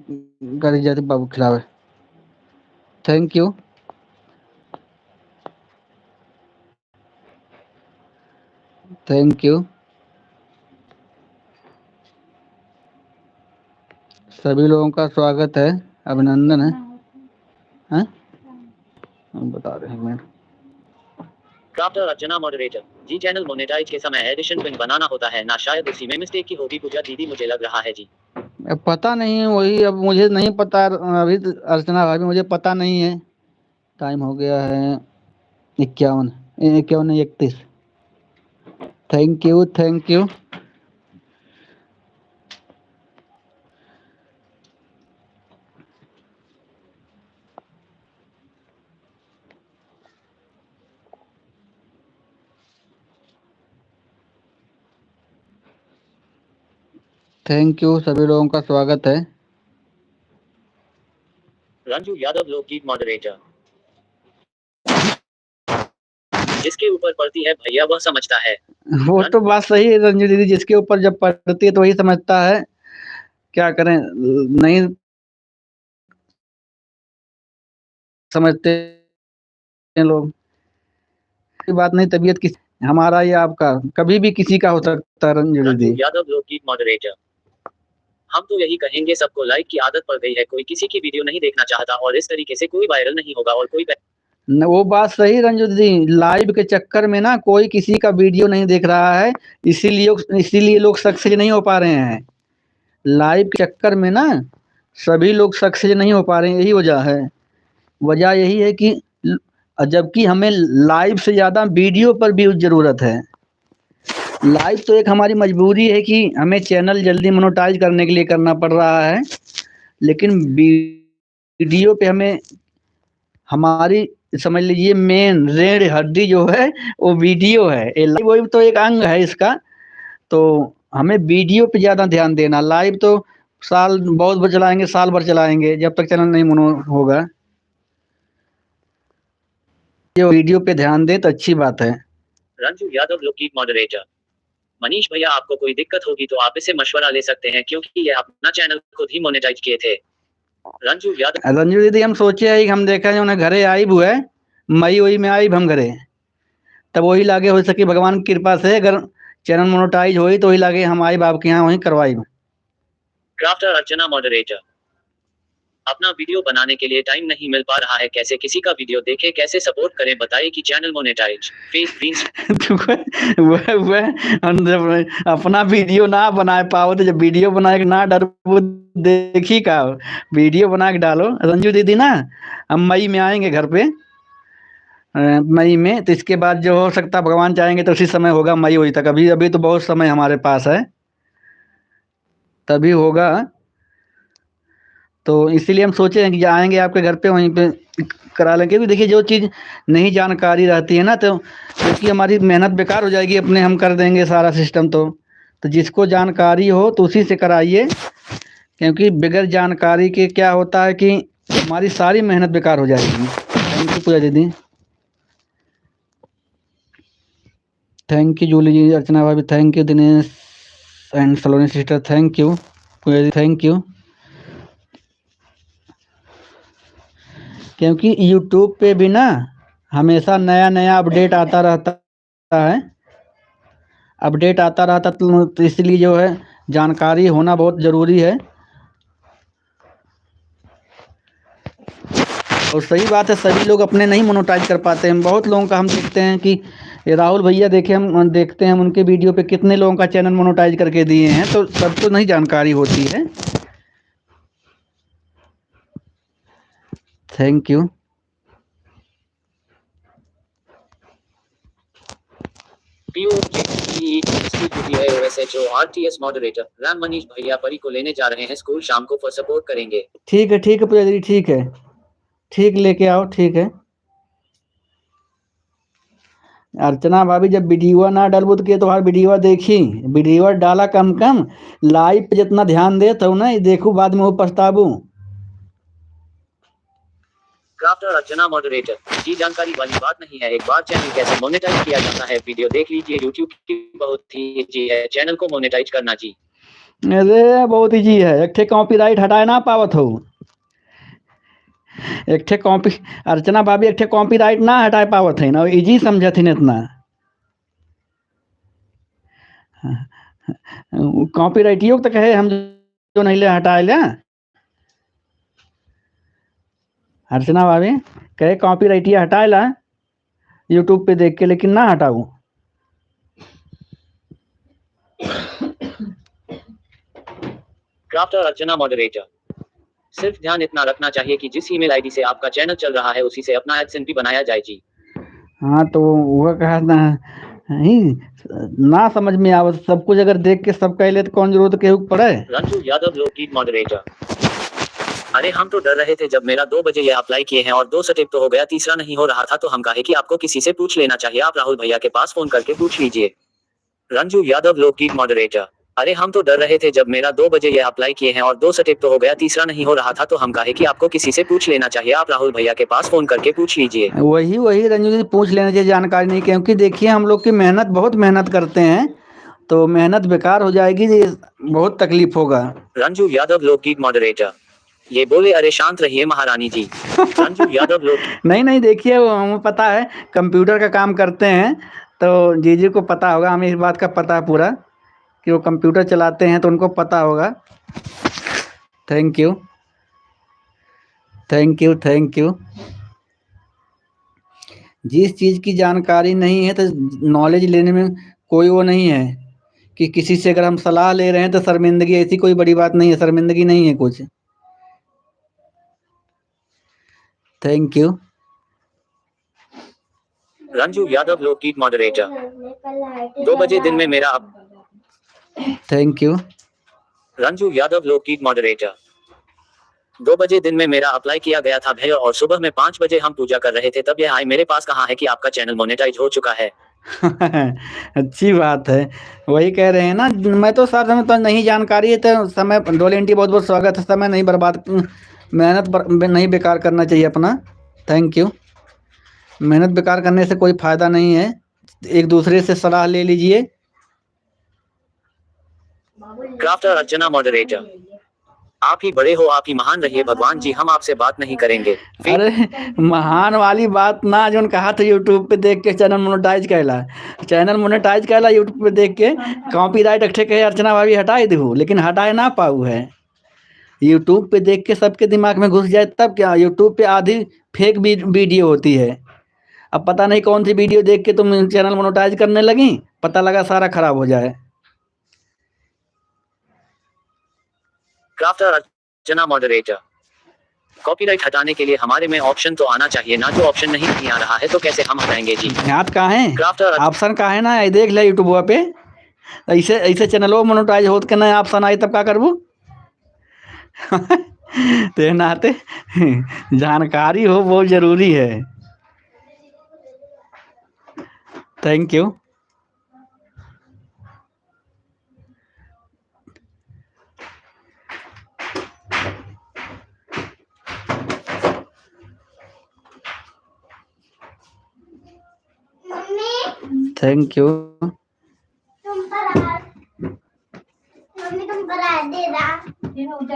घर जाते बाबू खिलावे। थैंक यू थैंक यू सभी लोगों का स्वागत है, अभिनंदन है। हैं? हम बता रहे हैं, एक मिनट। क्राफ्टर अर्चना मॉडरेटर जी, चैनल मोनेटाइज के समय एडिशन पिन बनाना होता है ना, शायद उसी में मिस्टेक की होगी पूजा दीदी, मुझे लग रहा है जी। अब पता नहीं, वही अब मुझे नहीं पता अभी अर्चना भाभी, मुझे पता नहीं है। टाइम हो गया है 51 नहीं 31। Thank you, thank you. Thank you, सभी लोगों का स्वागत है। रंजू यादव लोकगीत मॉडरेटर, जिसके ऊपर पड़ती है भैया वह समझता है। वो तो बात सही है रंजू दीदी, जिसके ऊपर जब पड़ती है तो वही समझता है। क्या करें, नहीं समझते हैं लोग। कोई बात नहीं, तबीयत किसी हमारा या आपका कभी भी किसी का हो सकता है रंजू रंजू दीदी। यादव लोकगीत मॉडरेटर, हम तो यही कहेंगे सबको लाइक की आदत पड़ गई है, कोई किसी की वीडियो नहीं देखना चाहता और इस तरीके से कोई वायरल नहीं होगा और कोई वो बात सही रंजू दीदी, लाइव के चक्कर में ना कोई किसी का वीडियो नहीं देख रहा है, इसीलिए लोग सक्सेस नहीं हो पा रहे हैं। लाइव के चक्कर में ना सभी लोग सक्सेस नहीं हो पा रहे हैं, यही वजह है। वजह यही है कि जबकि हमें लाइव से ज़्यादा वीडियो पर भी ज़रूरत है। लाइव तो एक हमारी मजबूरी है कि हमें चैनल जल्दी मोनेटाइज करने के लिए करना पड़ रहा है, लेकिन वीडियो पे हमें हमारी समझ लीजिए मेन रीढ़ हड्डी जो है वो वीडियो है। लाइव वही तो एक अंग है इसका, तो हमें वीडियो पे ज़्यादा ध्यान देना। लाइव तो साल बहुत भर चलाएंगे, साल भर चलाएंगे, जब तक चैनल नहीं मोनो होगा। जो वीडियो पे ध्यान दे तो अच्छी बात है। रंजू यादव लोकगीत मॉडरेटर, मनीष भैया आपको कोई दिक्कत होगी तो आप इससे मशवरा ले सकते हैं क्योंकि ये अपना चैनल खुद ही मोनेटाइज किए थे। रंजू दीदी हम सोचे है, हम देखा है उन्हें घरे आई हुए मई वही में आई हम घरे, तब वही लागे हो सके भगवान की कृपा से अगर चैनल मोनेटाइज हुई तो वही लागे हम आई बाप के यहाँ वहीं करवाई। क्राफ्टर अर्चना मॉडरेटर, अपना वीडियो बनाने के लिए टाइम नहीं मिल पा रहा है, कैसे किसी का वीडियो देखे, कैसे सपोर्ट करें, बताइए कि चैनल मोनेटाइज फेस ग्रीन वह अपना वीडियो ना बना पाओ तो जब वीडियो बना के ना डरो देखी का वीडियो बना के डालो। रंजू दीदी ना हम मई में आएंगे घर पे, मई में, तो इसके बाद जो हो सकता भगवान चाहेंगे तो उसी समय होगा, मई वही तक। अभी अभी तो बहुत समय हमारे पास है, तभी होगा। तो इसीलिए हम सोचे हैं कि आएंगे आपके घर पे, वहीं पे करा लेंगे। क्योंकि देखिए जो चीज़ नहीं जानकारी रहती है ना तो क्योंकि हमारी मेहनत बेकार हो जाएगी, अपने हम कर देंगे सारा सिस्टम। तो जिसको जानकारी हो तो उसी से कराइए, क्योंकि बगैर जानकारी के क्या होता है कि हमारी सारी मेहनत बेकार हो जाएगी। थैंक यू पूजा दीदी, thank you Julie ji, Archana भाभी thank you, Dinesh and Saloni sister thank you, Puja ji thank you. क्योंकि यूट्यूब पे भी ना हमेशा नया नया अपडेट आता रहता है, अपडेट आता रहता तो इसलिए जो है जानकारी होना बहुत ज़रूरी है। और सही बात है, सभी लोग अपने नहीं मोनेटाइज कर पाते हैं। बहुत लोगों का हम देखते हैं कि ये राहुल भैया देखे, हम देखते हैं उनके वीडियो पे कितने लोगों का चैनल मोनेटाइज करके दिए हैं, तो सबको नहीं जानकारी होती है। Thank you. Moderator Ram Manish भैया परी को लेने जा रहे हैं स्कूल, शाम को सपोर्ट करेंगे। ठीक है पूजा दीदी, ठीक है, ठीक लेके आओ, ठीक है। अर्चना भाभी जब वीडियो ना डालबो तो के तुम्हारा वीडियो देखी, वीडियो डाला कम कम, लाइव पे जितना ध्यान दे तो ना देखू बाद में वो पछताबू। क्राफ्टर अर्चना मॉडरेटर जी, जानकारी वाली बात नहीं है, एक बार चैनल कैसे मोनेटाइज किया जाता है वीडियो देख लीजिए, यूट्यूब की बहुत ही इजी है चैनल को मोनेटाइज करना जी। अरे बहुत इजी है, एक ठे कॉपीराइट हटाए ना पावत हो, एक ठे कॉपी अर्चना भाभी एक ठे कॉपीराइट ना हटाए पावत है ना, इजी समझथिन इतना। कॉपीराइट योग तक है हम जो नहीं ले हटाए ले। अर्चना भाभी कहे कॉपीराइट ये हटाए ला यूट्यूब पे देख के, लेकिन ना हटाऊं। Crafter Archana moderator. सिर्फ ध्यान इतना रखना चाहिए कि जिस ईमेल आईडी से आपका चैनल चल रहा है उसी से अपना एडसेंस भी बनाया जाए जी। हाँ तो वो कहा ना, नहीं ना समझ में आवत, सब कुछ अगर देख के सब कह ले तो कौन जरूरत केहू के पड़े। रंजू यादव लोकगीत मॉडरेटर। अरे हम तो डर रहे थे जब मेरा 2 बजे ये अप्लाई किए हैं और 2 स्टेप तो हो गया, तीसरा नहीं हो रहा था, तो हम कहे कि आपको किसी से पूछ लेना चाहिए, आप राहुल भैया के पास फोन करके पूछ लीजिए। रंजू यादव लोकगीत मॉडरेटर। अरे हम तो डर रहे थे जब मेरा 2 बजे ये अप्लाई किए हैं और 2 स्टेप तो हो गया, तीसरा नहीं हो रहा था, तो हम कहे कि आपको किसी से पूछ लेना चाहिए, आप राहुल भैया के पास फोन करके पूछ लीजिए। वही रंजू जी पूछ लेना चाहिए, जानकारी नहीं, क्योंकि देखिए हम लोग की मेहनत, बहुत मेहनत करते हैं, तो मेहनत बेकार हो जाएगी जी, बहुत तकलीफ होगा। रंजू यादव लोकगीत मॉडरेटर। ये बोले अरे शांत रहिए महारानी जी। रंजू यादव लोक नहीं देखिए वो हमें पता है, कंप्यूटर का काम करते हैं, तो जीजी को पता होगा, हमें इस बात का पता है पूरा कि वो कंप्यूटर चलाते हैं, तो उनको पता होगा। Thank you thank you thank you. जिस चीज़ की जानकारी नहीं है तो नॉलेज लेने में कोई वो नहीं है कि किसी से अगर हम सलाह ले रहे हैं तो शर्मिंदगी, ऐसी कोई बड़ी बात नहीं है, शर्मिंदगी नहीं है कुछ। Thank you. रंजू यादव लोकगीत मॉडरेटर। 2 बजे दिन में मेरा थैंक यू। रंजू यादव लोकगीत मॉडरेटर। 2 बजे दिन में मेरा अप्लाई किया गया था भैया, और सुबह में 5 बजे हम पूजा कर रहे थे, तब यह आए मेरे पास, कहा है कि आपका चैनल मोनेटाइज हो चुका है। अच्छी बात है, वही कह रहे हैं ना, मैं तो सर समय तो नहीं जानकारी है, तो समय डोले आंटी बहुत बहुत स्वागत है, समय नहीं बर्बाद, मेहनत नहीं बेकार करना चाहिए अपना। Thank you. मेहनत बेकार करने से कोई फायदा नहीं है, एक दूसरे से सलाह ले लीजिए। Crafter Archana moderator. आप ही बड़े हो, आप ही महान रहिए भगवान जी, हम आपसे बात नहीं करेंगे। अरे महान वाली बात ना, जो कहा था यूट्यूब पे देख के चैनल मोनेटाइज कैला यूट्यूब पे देख के कॉपीराइट अठे कहे अर्चना भाभी हटाए दू, लेकिन हटाए ना पाऊ है। यूट्यूब पे देख के सबके दिमाग में घुस जाए तब क्या, यूट्यूब पे आधी फेक वीडियो होती है। अब पता नहीं कौन सी वीडियो देख के तुम चैनल मोनेटाइज करने लगी, पता लगा सारा खराब हो जाए। Crafter Archana moderator. कॉपीराइट हटाने के लिए हमारे में ऑप्शन तो आना चाहिए ना, जो ऑप्शन नहीं आ रहा है तो कैसे हम हटाएंगे जी। याद कहाँ है क्राफ्टर ऑप्शन, कहाँ है ना, ये देख ले यूट्यूब पे, ऐसे ऐसे चैनलों मोनेटाइज होत के ना ऑप्शन आई तब क्या करबू। ते नाते जानकारी हो बहुत जरूरी है। Thank you. Thank you.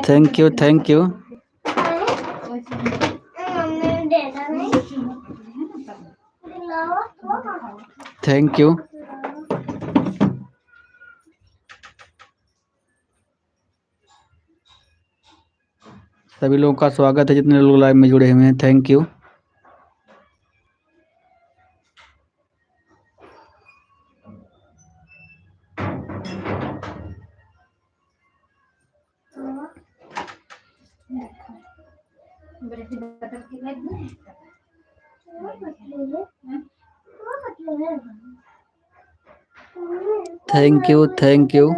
Thank you thank you. Thank you. सभी लोगों का स्वागत है, जितने लोग लाइव में जुड़े हुए हैं, thank you. Thank you thank you.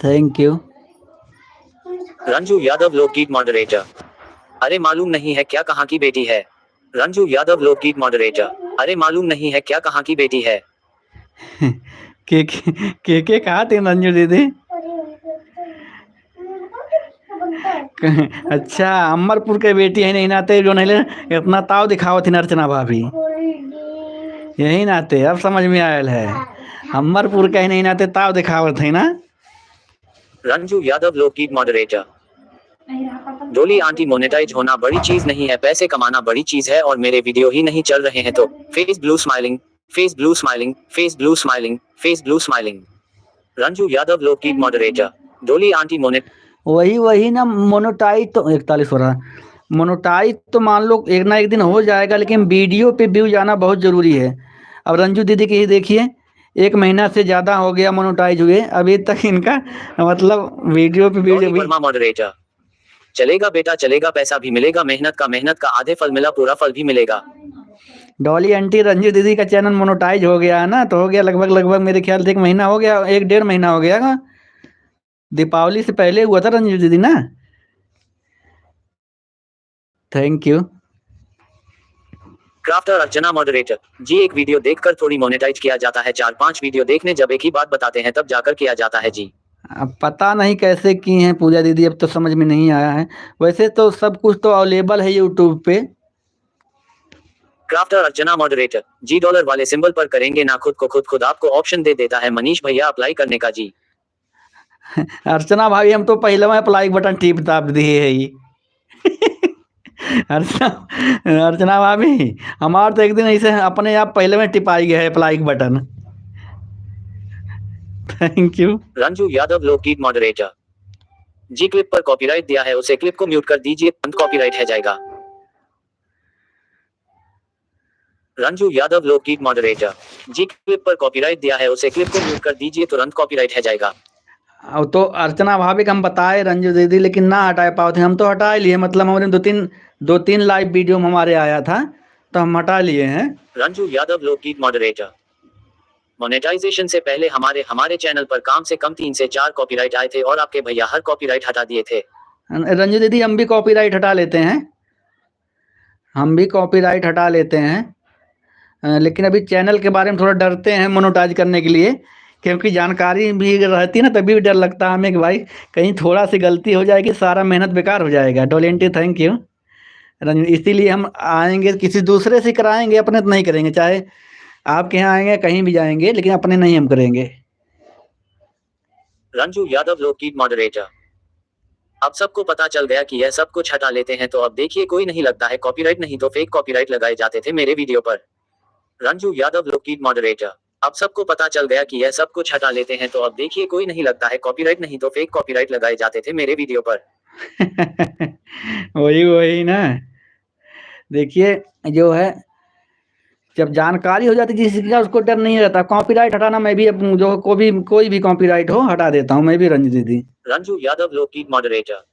Thank you. Ranju Yadav लोकगीत मॉडरेटर। अरे मालूम नहीं है क्या कहाँ की बेटी है। रंजू यादव लोकगीत मॉडरेटर। अरे मालूम नहीं है क्या कहाँ की बेटी है। के कहा थे रंजू दीदी। अच्छा अमरपुर के बेटी है, नहीं नाते जो नहीं इतना ताव दिखावत थी अर्चना भाभी, यही नाते अब समझ में आयल है, अमरपुर के नहीं नाते ताव दिखावत है ना। रंजू यादव लोकगीत मॉडरेटर। डोली आंटी, मोनेटाइज होना बड़ी चीज नहीं है, पैसे कमाना बड़ी चीज है, और मेरे वीडियो ही नहीं चल रहे हैं तो। Face blue smiling, face blue smiling, face blue smiling, face blue smiling. Ranju Yadav लोकगीत मॉडरेटर। डोली आंटी वही ना, मोनेटाइज तो 41 हो रहा है। मोनेटाइज तो मान लो एक ना एक दिन हो जाएगा, लेकिन वीडियो पे व्यू जाना बहुत ज़रूरी है। अब रंजू दीदी की ही देखिए, 1 महीना से ज़्यादा हो गया मोनेटाइज हुए, अभी तक इनका मतलब वीडियो पे व्यू डॉली वर्मा मॉडरेटर। चलेगा बेटा चलेगा, पैसा भी मिलेगा, मेहनत का आधे फल मिला, पूरा फल भी मिलेगा। डॉली आंटी, रंजू दीदी का चैनल मोनेटाइज हो गया है ना, तो हो गया लगभग मेरे ख्याल से 1 महीना हो गया, 1 डेढ़ महीना हो गया ना। दीपावली से पहले हुआ था रंजू दीदी ना। Thank you. Crafter Archana moderator ji, एक वीडियो देखकर थोड़ी मोनेटाइज किया जाता है, 4-5 वीडियो देखने जब एक ही बात बताते हैं तब जाकर किया जाता है जी। अब पता नहीं कैसे की हैं पूजा दीदी, अब तो समझ में नहीं आया है। वैसे तो सब कुछ तो अवेलेबल है यूट्यूब पे। क्राफ्टर अर्चना मॉडरेटर जी, डॉलर वाले सिंबल पर करेंगे ना खुद को, खुद आपको ऑप्शन दे देता है मनीष भैया अप्लाई करने का जी। अर्चना भाभी, हम तो पहले में अप्लाई बटन टिप ताप दिए है ही। अर्चना अर्चना भाभी, हमार तो एक दिन ऐसे अपने आप पहले में टिपाई गया है apply button. Thank you. Ranju Yadav लोकगीत मॉडरेटर जी, क्लिप पर कॉपीराइट दिया है, उसे क्लिप को म्यूट कर दीजिए, तुरंत कॉपीराइट है जाएगा। रंजू यादव लोकगीत मॉडरेटर जी, क्लिप पर कॉपीराइट दिया है, उसे क्लिप को म्यूट कर दीजिए, तुरंत कॉपीराइट है जाएगा। अब तो अर्चना भाभी को हम बताए रंजू दीदी, लेकिन ना हटा पाओ थे, हम तो हटा लिए, मतलब हमारे 2-3 लाइव वीडियो में हमारे आया था तो हम हटा लिए हैं। रंजू यादव लोकगीत मॉडरेटर मोनेटाइजेशन से पहले हमारे चैनल पर कम से कम 3 से 4 कॉपीराइट आए थे और आपके भैया हर कॉपीराइट हटा दिए थे। रंजू दीदी, हम भी कॉपीराइट हटा लेते हैं, हम भी कॉपीराइट हटा लेते हैं, लेकिन अभी चैनल के बारे में थोड़ा डरते हैं मोनेटाइज करने के लिए, क्योंकि जानकारी भी रहती है ना, तभी भी डर लगता है हमें कि भाई कहीं थोड़ा सी गलती हो जाएगी, सारा मेहनत बेकार हो जाएगा। डोलेंटी, थैंक यू रंजू। इसीलिए हम आएंगे किसी दूसरे से कराएंगे, अपने तो नहीं करेंगे, चाहे आपके यहाँ आएंगे कहीं भी जाएंगे, लेकिन अपने नहीं हम करेंगे। रंजू यादव लोकगीत मॉडरेटर, अब सबको पता चल गया कि यह सब कुछ हटा लेते हैं तो अब देखिए कोई नहीं लगता है कॉपीराइट, नहीं तो फेक कॉपीराइट लगाए जाते थे मेरे वीडियो पर। रंजू यादव लोकगीत मॉडरेटर, अब सबको पता चल गया कि यह सब कुछ हटा लेते हैं तो अब देखिए कोई नहीं लगता है कॉपीराइट, नहीं तो फेक कॉपीराइट लगाए जाते थे मेरे वीडियो पर। वही ना, देखिए जो है, जब जानकारी हो जाती है जिस चीज़ का, उसको डर नहीं रहता। कॉपीराइट हटाना मैं भी जो कोई भी कॉपीराइट हो हटा देता हूँ मैं भी, रंजू दीदी। रंजू यादव लोकगीत मॉडरेटर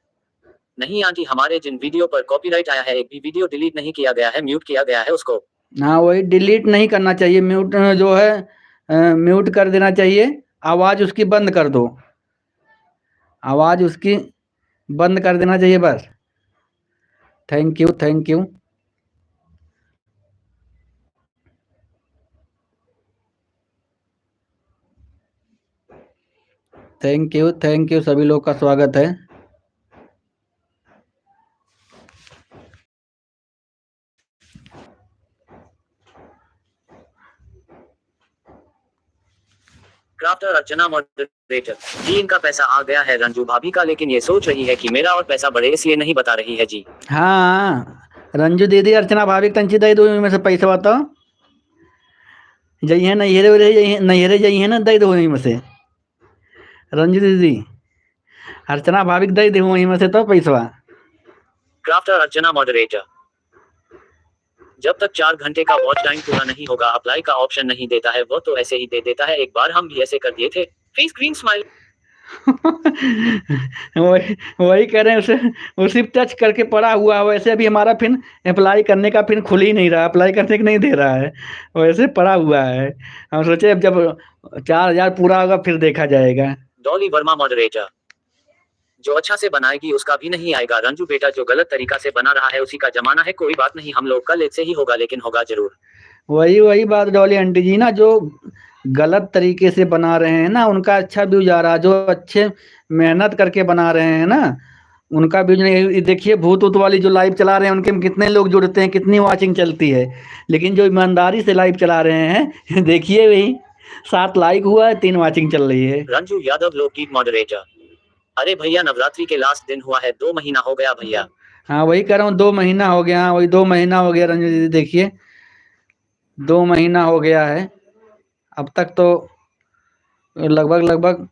नहीं आंटी, हमारे जिन वीडियो पर कॉपीराइट आया है एक भी वीडियो डिलीट नहीं किया गया है, म्यूट किया गया है उसको। हाँ, वही डिलीट नहीं करना चाहिए, म्यूट जो है म्यूट कर देना चाहिए, आवाज़ उसकी बंद कर दो, आवाज़ उसकी बंद कर देना चाहिए बस। Thank you, thank you. Thank you, thank you, सभी लोग का स्वागत है। क्राफ्टर अर्चना मॉडरेटर जी, इनका पैसा आ गया है रंजू भाभी का, लेकिन ये सोच रही है कि मेरा और पैसा बढ़े इसलिए नहीं बता रही है जी। हाँ, रंजू दीदी, अर्चना भाभी तंची दई दो में से पैसा बताओ, जई है नैहरे जई है ना, दई दो वहीं में से। रंजू दीदी, अर्चना भाभी दई दे वहीं में से तो पैसा। क्राफ्टर अर्चना मॉडरेटर, जब तक 4 घंटे का वॉच टाइम पूरा नहीं होगा अप्लाई का ऑप्शन नहीं देता है, वो तो ऐसे ही दे देता है, एक बार हम भी ऐसे कर दिए थे। Face green smile. वही कह रहे हैं, उसे उसी टच करके पड़ा हुआ, वैसे अभी हमारा फिर अप्लाई करने का फिर खुल ही नहीं रहा, अप्लाई करने को नहीं दे रहा है, वैसे पड़ा हुआ है। हम सोचे अब जब 4000 पूरा होगा फिर देखा जाएगा। डॉली वर्मा मॉडरेटर, जो अच्छा से बनाएगी उसका भी नहीं आएगा रंजू बेटा, जो गलत तरीका से बना रहा है उसी का जमाना है, कोई बात नहीं, हम लोग का लेट से ही होगा लेकिन होगा जरूर। वही बात डॉली आंटी जी ना, जो गलत तरीके से बना रहे हैं ना उनका अच्छा व्यू जा रहा है, जो अच्छे मेहनत करके बना रहे हैं ना उनका व्यू नहीं। देखिए भूत ऊत वाली जो लाइव चला रहे हैं उनके कितने लोग जुड़ते हैं, कितनी वॉचिंग चलती है, लेकिन जो ईमानदारी से लाइव चला रहे हैं देखिए वही 7 लाइक हुआ है, 3 वॉचिंग चल रही है। रंजू यादव लोकगीत मॉडरेटर, अरे भैया नवरात्रि के लास्ट दिन हुआ है, 2 महीना हो गया भैया। हाँ वही कह रहा हूँ 2 महीना हो गया। हाँ वही 2 महीना हो गया रंजू दीदी, देखिए 2 महीना हो गया है। अब तक तो लगभग लगभग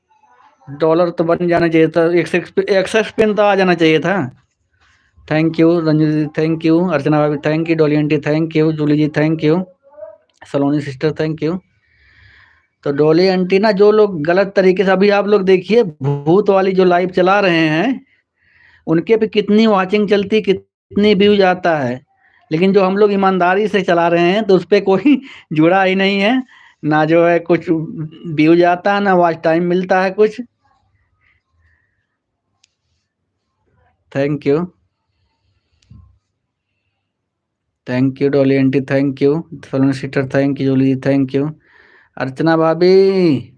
डॉलर तो बन जाना चाहिए था, एक्सेस पिन तो आ जाना चाहिए था। थैंक यू रंजू दीदी, थैंक यू अर्चना भाभी, thank you Dolly aunty, thank you Julie ji, thank you Saloni sister, thank you. तो डोली आंटी ना, जो लोग गलत तरीके से, अभी आप लोग देखिए भूत वाली जो लाइव चला रहे हैं उनके पे कितनी वॉचिंग चलती, कितनी व्यूज आता है, लेकिन जो हम लोग ईमानदारी से चला रहे हैं तो उस पे कोई जुड़ा ही नहीं है, ना जो है कुछ व्यूज आता है, ना वॉच टाइम मिलता है कुछ। Thank you, thank you Dolly aunty, thank you Saloni sister, thank you Julie ji, thank you Archana भाभी।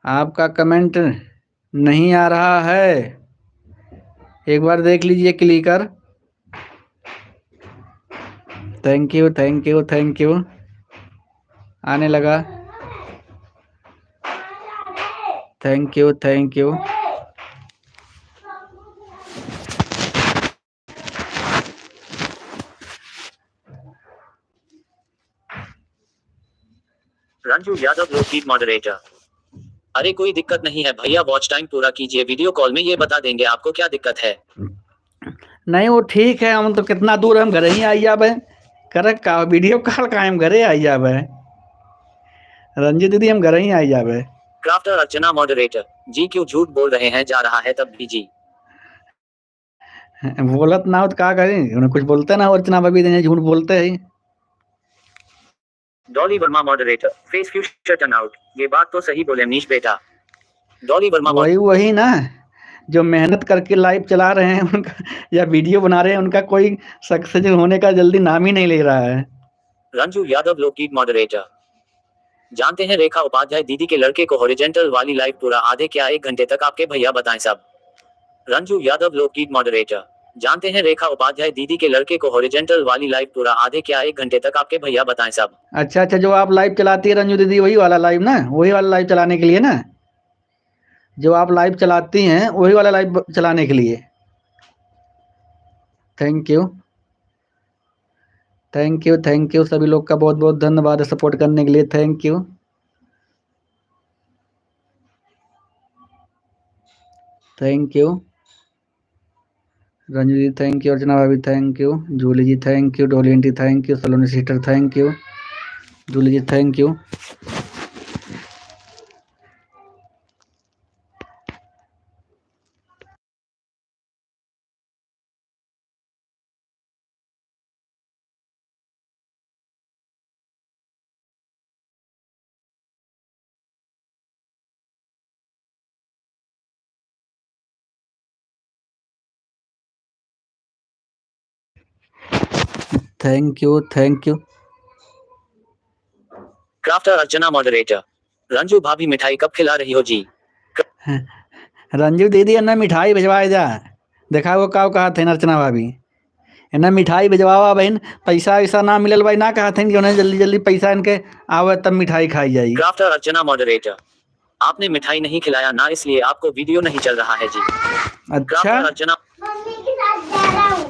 आपका कमेंट नहीं आ रहा है, एक बार देख लीजिए क्लिक कर। Thank you, thank you, thank you, आने लगा। Thank you, thank you. Ranju Yadav लोकगीत मॉडरेटर। अरे कोई दिक्कत नहीं है भैया, वॉच टाइम पूरा कीजिए, वीडियो कॉल में ये बता देंगे आपको क्या दिक्कत है। नहीं वो ठीक है, हम तो कितना दूर हम घरे ही आई जाबे, कर का वीडियो कॉल का हम घरे आई जाबे, रंजी दीदी हम घरे ही आई जाबे। Crafter Archana moderator. जी क्यों झूठ बोल रहे हैं, जा रहा है तब भी जी। बोलत ना हो तो क्या करें, उन्हें कुछ बोलते ना हो, अर्चना भाभी देने झूठ बोलते हैं। Dolly Verma moderator. Face future turn out. ये बात तो सही बोले मनीष बेटा। डॉली वर्मा वही वही ना, जो मेहनत करके लाइव चला रहे हैं उनका या वीडियो बना रहे हैं उनका कोई सक्सेस होने का जल्दी नाम ही नहीं ले रहा है। रंजू यादव लोकगीत मॉडरेटर। जानते हैं रेखा उपाध्याय दीदी के लड़के को हॉरिजॉन्टल वाली लाइव पूरा आधे क्या 1 घंटे तक आपके भैया बताएं सब। रंजू यादव लोकगीत मॉडरेटर। जानते हैं रेखा उपाध्याय दीदी के लड़के को हॉरिजॉन्टल वाली लाइव पूरा आधे क्या 1 घंटे तक आपके भैया बताएं सब। अच्छा अच्छा, जो आप लाइव चलाती है रंजू दीदी वही वाला लाइव ना, वही वाला लाइव चलाने के लिए ना, जो आप लाइव चलाती हैं वही वाला लाइव चलाने के लिए। Thank you, thank you, thank you सभी लोग का बहुत बहुत धन्यवाद सपोर्ट करने के लिए, thank you. Thank you Ranju ji, thank you Archana भाभी, thank you Julie ji, thank you Dolly aunty, thank you Saloni sister, thank you Julie ji, thank you. Thank you, thank you. Crafter Archana moderator. Ranju भाभी मिठाई कब खिला रही हो जी। रंजू दीदी है ना, मिठाई भिजवाए जा, देखा वो का कहा थे अर्चना भाभी, है ना मिठाई भिजवावा बहन, पैसा वैसा ना मिलल भाई, ना कहा थे कि उन्हें जल्दी जल्दी पैसा इनके आवे तब मिठाई खाई जाई। Crafter Archana moderator. आपने मिठाई नहीं खिलाया ना, इसलिए आपको वीडियो नहीं चल रहा है जी। अच्छा क्राफ्टर अर्चना। मम्मी के साथ जा रहा हूँ।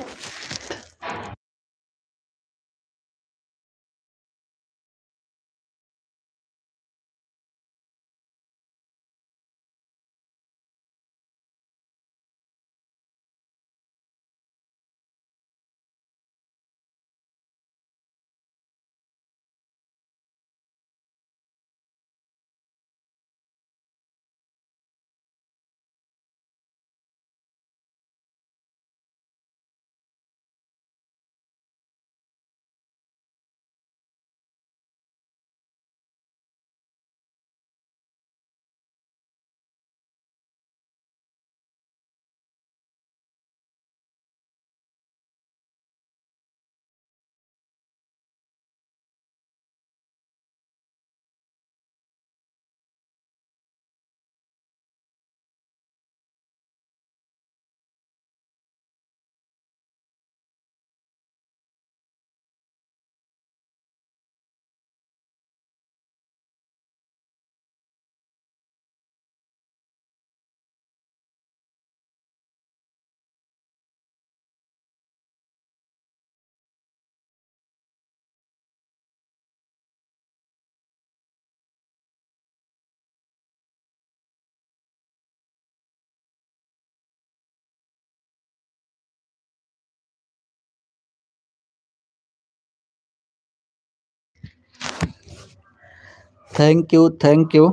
Thank you, thank you.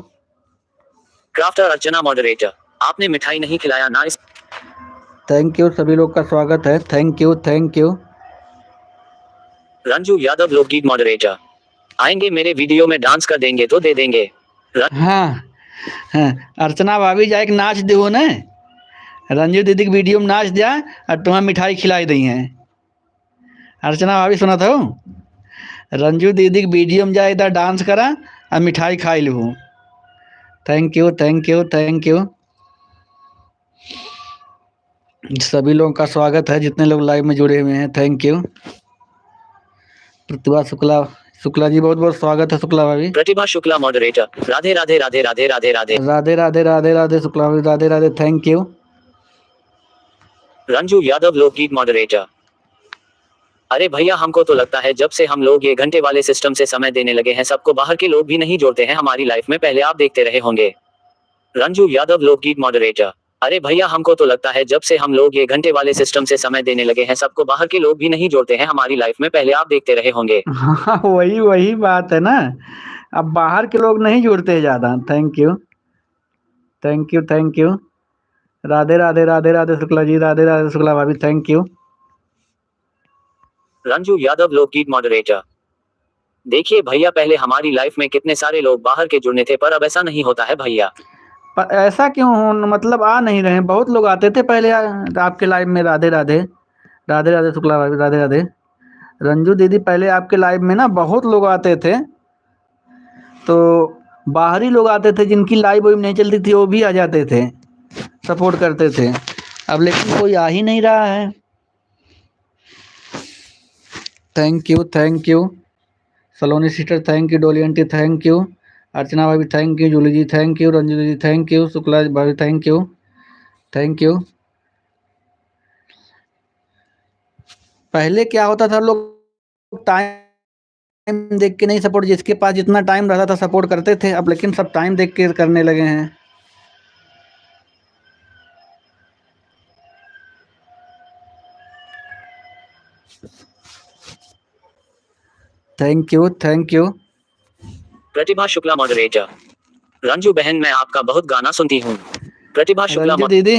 Crafter Archana moderator, आपने मिठाई नहीं खिलाया ना इस। थैंक यू, सभी लोग का स्वागत है। Thank you, thank you. Ranju Yadav लोकगीत मॉडरेटर, आएंगे मेरे वीडियो में डांस कर देंगे तो दे देंगे। हाँ हाँ, अर्चना भाभी जा एक नाच दो ने, रंजू दीदी की वीडियो में नाच दिया और तुम्हें मिठाई खिलाई दी हैं। अर्चना भाभी सुना था, रंजू दीदी की वीडियो में जा इधर डांस करा और मिठाई खाई लूँ। Thank you, thank you, thank you. सभी लोगों का स्वागत है जितने लोग लाइव में जुड़े हुए हैं। Thank you. प्रतिभा शुक्ला, शुक्ला जी बहुत बहुत स्वागत है। शुक्ला भाभी, प्रतिभा शुक्ला मॉडरेटर, राधे राधे राधे राधे राधे राधे राधे राधे राधे राधे। शुक्ला भाभी राधे राधे, थैंक यू। रंजू यादव लोकगीत मॉडरेटर, अरे भैया हमको तो लगता है जब से हम लोग ये घंटे वाले सिस्टम से समय देने लगे हैं सबको बाहर के लोग भी नहीं जोड़ते हैं हमारी लाइफ में, पहले आप देखते रहे होंगे। रंजू यादव लोकगीत मॉडरेटर, अरे भैया हमको तो लगता है जब से हम लोग ये घंटे वाले सिस्टम से समय देने लगे हैं सबको बाहर के लोग भी नहीं जोड़ते हैं हमारी लाइफ में, पहले आप देखते रहे होंगे। हाँ वही वही बात है ना, अब बाहर के लोग नहीं जुड़ते हैं ज़्यादा। Thank you, thank you, thank you. Radhe Radhe Radhe Radhe Shukla ji, Radhe Radhe Shukla भाभी, थैंक यू। रंजू यादव लोकगीत मॉडरेटर, देखिए भैया पहले हमारी लाइफ में कितने सारे लोग बाहर के जुड़ने थे पर अब ऐसा नहीं होता है भैया। पर ऐसा क्यों मतलब आ नहीं रहे हैं? बहुत लोग आते थे पहले आपके लाइव में। राधे राधे राधे राधे शुक्ला भाभी, राधे राधे। रंजू दीदी पहले आपके लाइव में ना बहुत लोग आते थे, तो बाहरी लोग आते थे जिनकी लाइव वाइव नहीं चलती थी वो भी आ जाते थे, सपोर्ट करते थे। अब लेकिन कोई आ ही नहीं रहा है। Thank you, thank you. Saloni sister thank you, Dolly aunty thank you, Archana भाभी thank you, Julie ji thank you, Ranju दीदी थैंक यू, शुक्ला भाभी थैंक यू, थैंक यू। पहले क्या होता था, लोग टाइम देख के नहीं सपोर्ट, जिसके पास जितना टाइम रहता था सपोर्ट करते थे। अब लेकिन सब टाइम देख के करने लगे हैं। Thank you, thank you. Pratibha Shukla moderator, Ranju बहन मैं आपका बहुत गाना सुनती हूँ। प्रतिभा शुक्ला रंजू दीदी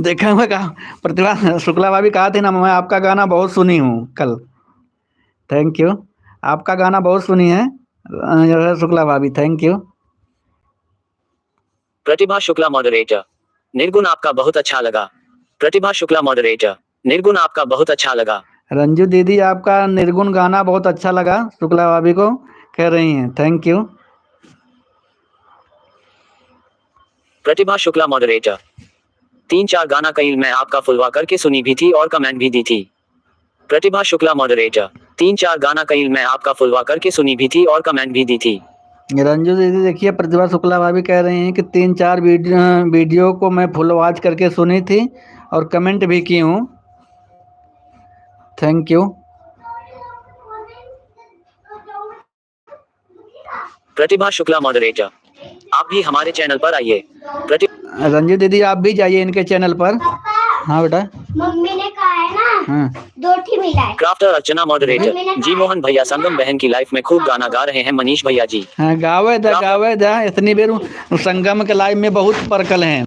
देखा मैं कहा, प्रतिभा शुक्ला भाभी कहा थी ना, मैं आपका गाना बहुत सुनी हूँ कल। थैंक यू, आपका गाना बहुत सुनी है शुक्ला भाभी, thank you. Pratibha Shukla moderator, निर्गुण आपका बहुत अच्छा लगा। प्रतिभा शुक्ला मॉडरेटर, निर्गुण आपका बहुत अच्छा लगा। रंजू दीदी आपका निर्गुण गाना बहुत अच्छा लगा, शुक्ला भाभी को कह रही हैं। Thank you. Pratibha Shukla moderator, 3-4 गाना कई मैं आपका फुलवा करके सुनी भी थी और कमेंट भी दी थी। प्रतिभा शुक्ला मॉडरेटर, 3-4 गाना कई मैं आपका फुलवा करके सुनी भी थी और कमेंट भी दी थी। रंजू दीदी देखिए, प्रतिभा शुक्ला भाभी कह रही हैं कि 3-4 वीडियो को मैं फुल वॉच करके सुनी थी और कमेंट भी की हूँ। Thank you. Pratibha Shukla moderator, आप भी हमारे चैनल पर आइए। रंजू दीदी आप भी जाइए इनके चैनल पर। हाँ बेटा, मम्मी ने कहा है ना हाँ 2 ठी मिला है। क्राफ्टर अर्चना मॉडरेटर, जी मोहन भैया संगम बहन की लाइफ में खूब गाना गा रहे हैं मनीष भैया जी। हाँ, गावे दा इतनी बेर संगम के लाइव में बहुत परकल हैं।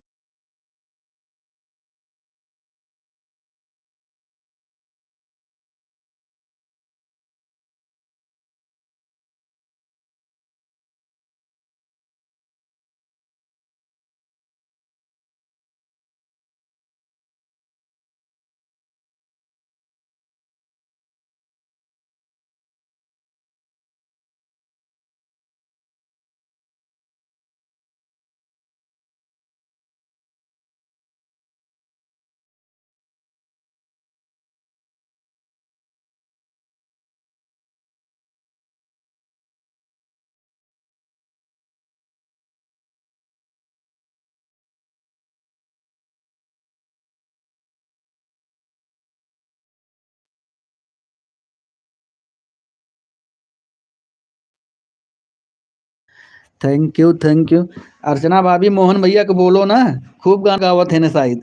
Thank you, thank you. Archana भाभी मोहन भैया को बोलो ना, खूब गाना गावत है ना शायद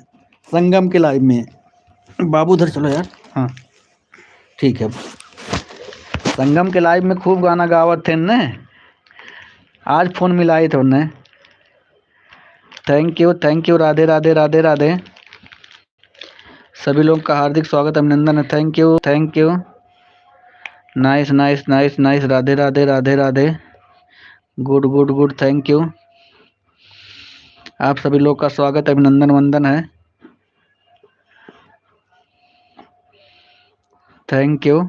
संगम के लाइव में। बाबू उधर चलो यार। हाँ ठीक है, संगम के लाइव में खूब गाना गावत थे न। आज फोन मिलाई थे उन्हें। Thank you, Radhe Radhe Radhe Radhe. सभी लोग का हार्दिक स्वागत अभिनंदन है। Thank you. Nice nice nice nice, Radhe Radhe Radhe Radhe. Good, thank you. आप सभी लोग का स्वागत अभिनंदन वंदन है। Thank you.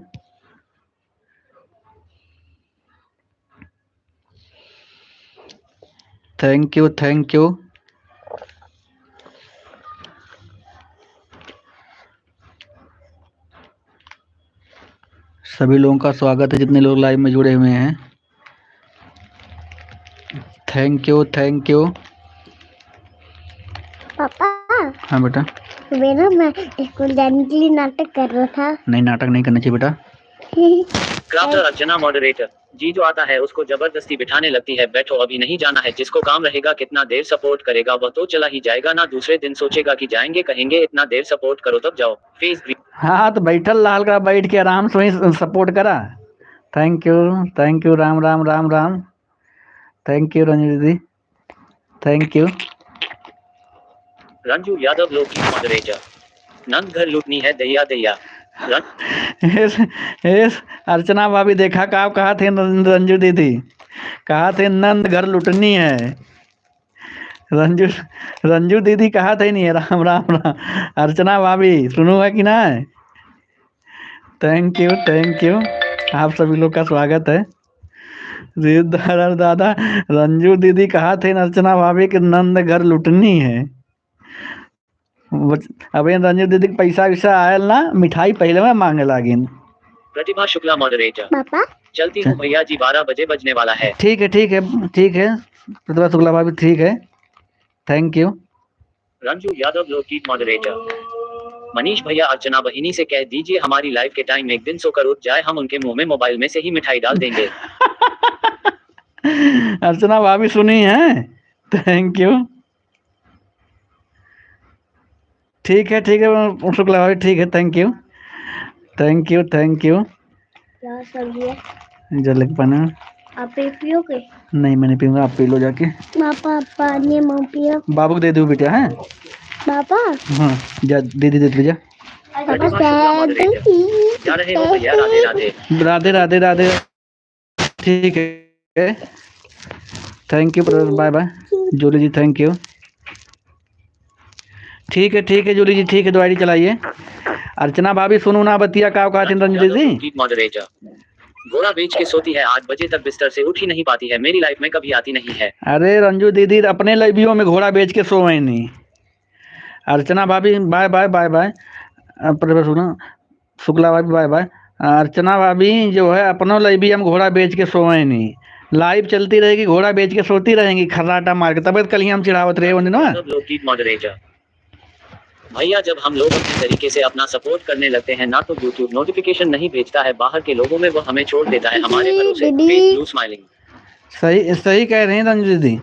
सभी लोगों का स्वागत है जितने लोग लाइव में जुड़े हुए हैं। Thank you. पापा हाँ बेटा। मेरा मैं स्कूल जाने के लिए नाटक कर रहा था। नहीं, नाटक नहीं करना चाहिए बेटा। Crafter Archana moderator. जी जो आता है उसको जबरदस्ती बिठाने लगती है, बैठो अभी नहीं जाना है। जिसको काम रहेगा कितना देर सपोर्ट करेगा वह तो चला ही जाएगा ना, दूसरे दिन सोचेगा कि जाएंगे, कहेंगे इतना देर सपोर्ट करो तब जाओ। Face green. हाँ तो बैठल लाल का बैठ के आराम से वही सपोर्ट करा। Thank you. Ram. Thank you Ranju दीदी। Thank you. रंजू यादव लोकगीत मॉडरेटर। नंद घर लूटनी है दैया। अर्चना भाभी देखा का आप कहा थे रंजू दीदी, कहा थे नंद घर लुटनी है। रंजू दीदी कहा थे नहीं। राम। अर्चना भाभी सुनो है कि ना। Thank you. आप सभी लोग का स्वागत है। दादा रंजू दीदी कहा थे अर्चना भाभी कि नंद घर लुटनी है। अबे रंजू दीदी पैसा वैसा आयल ना, मिठाई पहले में मांगे लागिन। प्रतिभा शुक्ला मॉडरेटर। पापा चलती हूँ भैया जी, 12 बजे बजने वाला है। ठीक है प्रतिभा शुक्ला भाभी ठीक है। Thank you. रंजू यादव लोकगीत मॉडरेटर। मनीष भैया अर्चना बहिनी से कह दीजिए हमारी लाइव के टाइम एक दिन सोकर उठ जाए, हम उनके मुंह में मोबाइल में से ही मिठाई डाल देंगे। अर्चना भाभी सुनी है। Thank you. ठीक है शुक्ला भाभी ठीक है। Thank you. क्या सब्जी है? जल पाना। आप पियोगे? नहीं मैं नहीं पीऊंगा, आप पी लो जाके। पापा पानी मत पियो। बाबू को दे दो बेटा है। पापा हाँ जा दीदी दे जा। प्रतिभा शुक्ला मॉडरेटर। जा रहे हो भैया, राधे राधे। ठीक है। Thank you bye bye Julie ji. Thank you. ठीक है जूली जी ठीक है, दो आईडी चलाइए। अर्चना भाभी सुनो ना बतिया का कहा थी रंजू दीदी। मॉडरेटर। घोड़ा बेच के सोती है, 8 बजे तक बिस्तर से उठ ही नहीं पाती है, मेरी लाइफ में कभी आती नहीं है। अरे रंजू दीदी अपने लाइबियों में घोड़ा बेच के सोए नहीं। अर्चना भाभी बाय बाय। सुनो शुक्ला भाभी बाय। अर्चना भाभी जो है अपनों लाइबी हम घोड़ा बेच के सोए नहीं, लाइव चलती रहेगी, घोड़ा बेच के सोती रहेंगी खर्राटा मार के। तब कल ही हम चिढ़ावत रहे ना। लोकगीत मॉडरेटर। भैया जब हम लोग अपने तरीके से अपना सपोर्ट करने लगते हैं ना तो यूट्यूब नोटिफिकेशन नहीं भेजता है बाहर के लोगों में, वो हमें छोड़ देता है हमारे भरोसे। Face blue smiling. सही कह रहे हैं रंजू दीदी।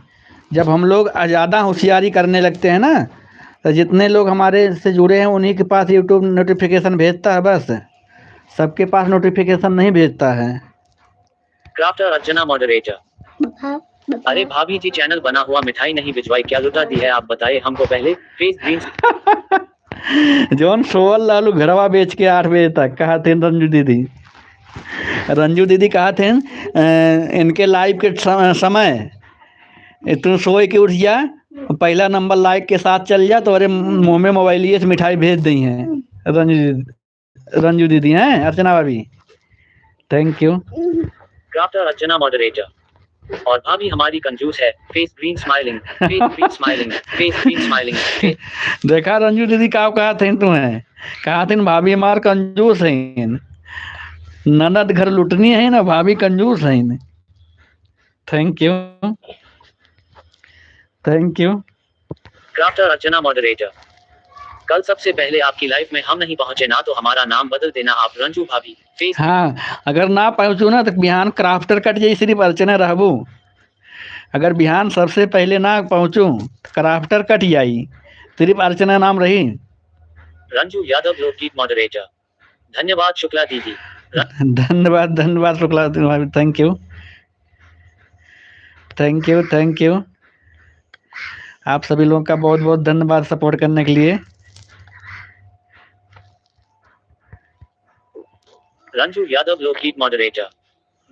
जब हम लोग ज़्यादा होशियारी करने लगते हैं ना तो जितने लोग हमारे से जुड़े हैं उन्हीं के पास यूट्यूब नोटिफिकेशन भेजता है, बस सबके पास नोटिफिकेशन नहीं भेजता है। Crafter Archana moderator. अरे भाभी जी चैनल बना हुआ मिठाई नहीं भिजवाई, क्या लुटा दी है आप बताए हमको पहले। Face green. जौन सोवल लालू घरवा बेच के 8 बजे तक कहा थे रंजू दीदी कहा थे इनके लाइव के समय तू सोए के उठ जा, पहला नंबर लाइक के साथ चल जा, तो अरे मुँह में मोबाइल से मिठाई भेज दी हैं रंजू दीदी हैं। अर्चना भाभी thank you. Crafter Archana moderator. और भाभी हमारी कंजूस है। Face green smiling. Face green smiling. Face green smiling. देखा रंजू दीदी का कहा थे तुम्हें, कहा थे भाभी हमार कंजूस है, ननद घर लुटनी है ना, भाभी कंजूस है। Thank you. Crafter Archana moderator. कल सबसे पहले आपकी लाइफ में हम नहीं पहुंचे ना तो हमारा नाम बदल देना आप रंजू भाभी। फेस। हाँ अगर ना पहुंचू ना तो बिहान क्राफ्टर कट जाई, सिर्फ अर्चना रहबू। अगर बिहान सबसे पहले ना पहुंचू तो क्राफ्टर कट जाई, सिर्फ अर्चना नाम रही। रंजू यादव लोकगीत मॉडरेटर। धन्यवाद शुक्ला दीदी। धन्यवाद शुक्ला दीदी। Thank you. Thank you, thank you. आप सभी लोगों का बहुत बहुत धन्यवाद सपोर्ट करने के लिए। रंजू यादव लोकगीत मॉडरेटर।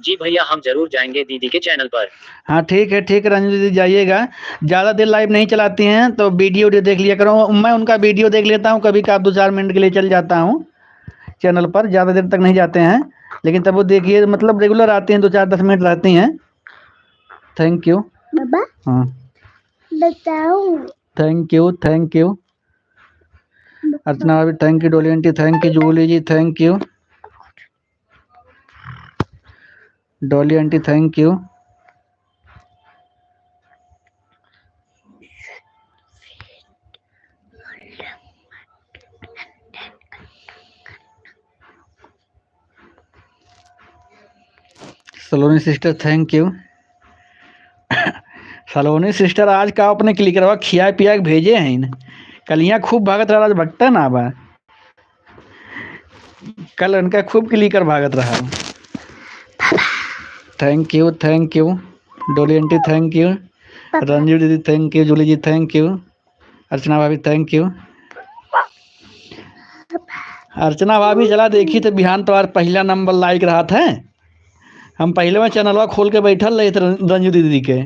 जी भैया हम जरूर जाएंगे दीदी के चैनल पर। हाँ ठीक है रंजू दीदी जाइएगा। ज़्यादा देर लाइव नहीं चलाती हैं तो वीडियो देख लिया करो। मैं उनका वीडियो देख लेता हूँ, कभी कभार 2-4 मिनट के लिए चल जाता हूँ चैनल पर, ज़्यादा देर तक नहीं जाते हैं, लेकिन तब वो देखिए मतलब रेगुलर आते हैं, 2-4-10 मिनट रहती हैं। Thank you. बाबा हाँ बताओ। Thank you, thank you. Archana भाभी thank you, Dolly aunty thank you, Julie ji thank you, Dolly aunty thank you. Saloni sister thank you. Saloni sister आज का अपने क्लिक करवा खिया पिया के भेजे हैं इन। कलियाँ खूब भागत रहा, आज भगता ना बा। कल उनका खूब क्लिकर भागत रहा। Thank you, thank you, Dolly aunty thank you, Ranju दीदी thank you, Julie ji thank you, Archana भाभी थैंक यू। अर्चना भाभी चला देखी तो बिहान तो पहला नंबर लाइक रहा था। हम पहले में चैनलवा खोल के बैठल रहे थे रंजू दीदी के,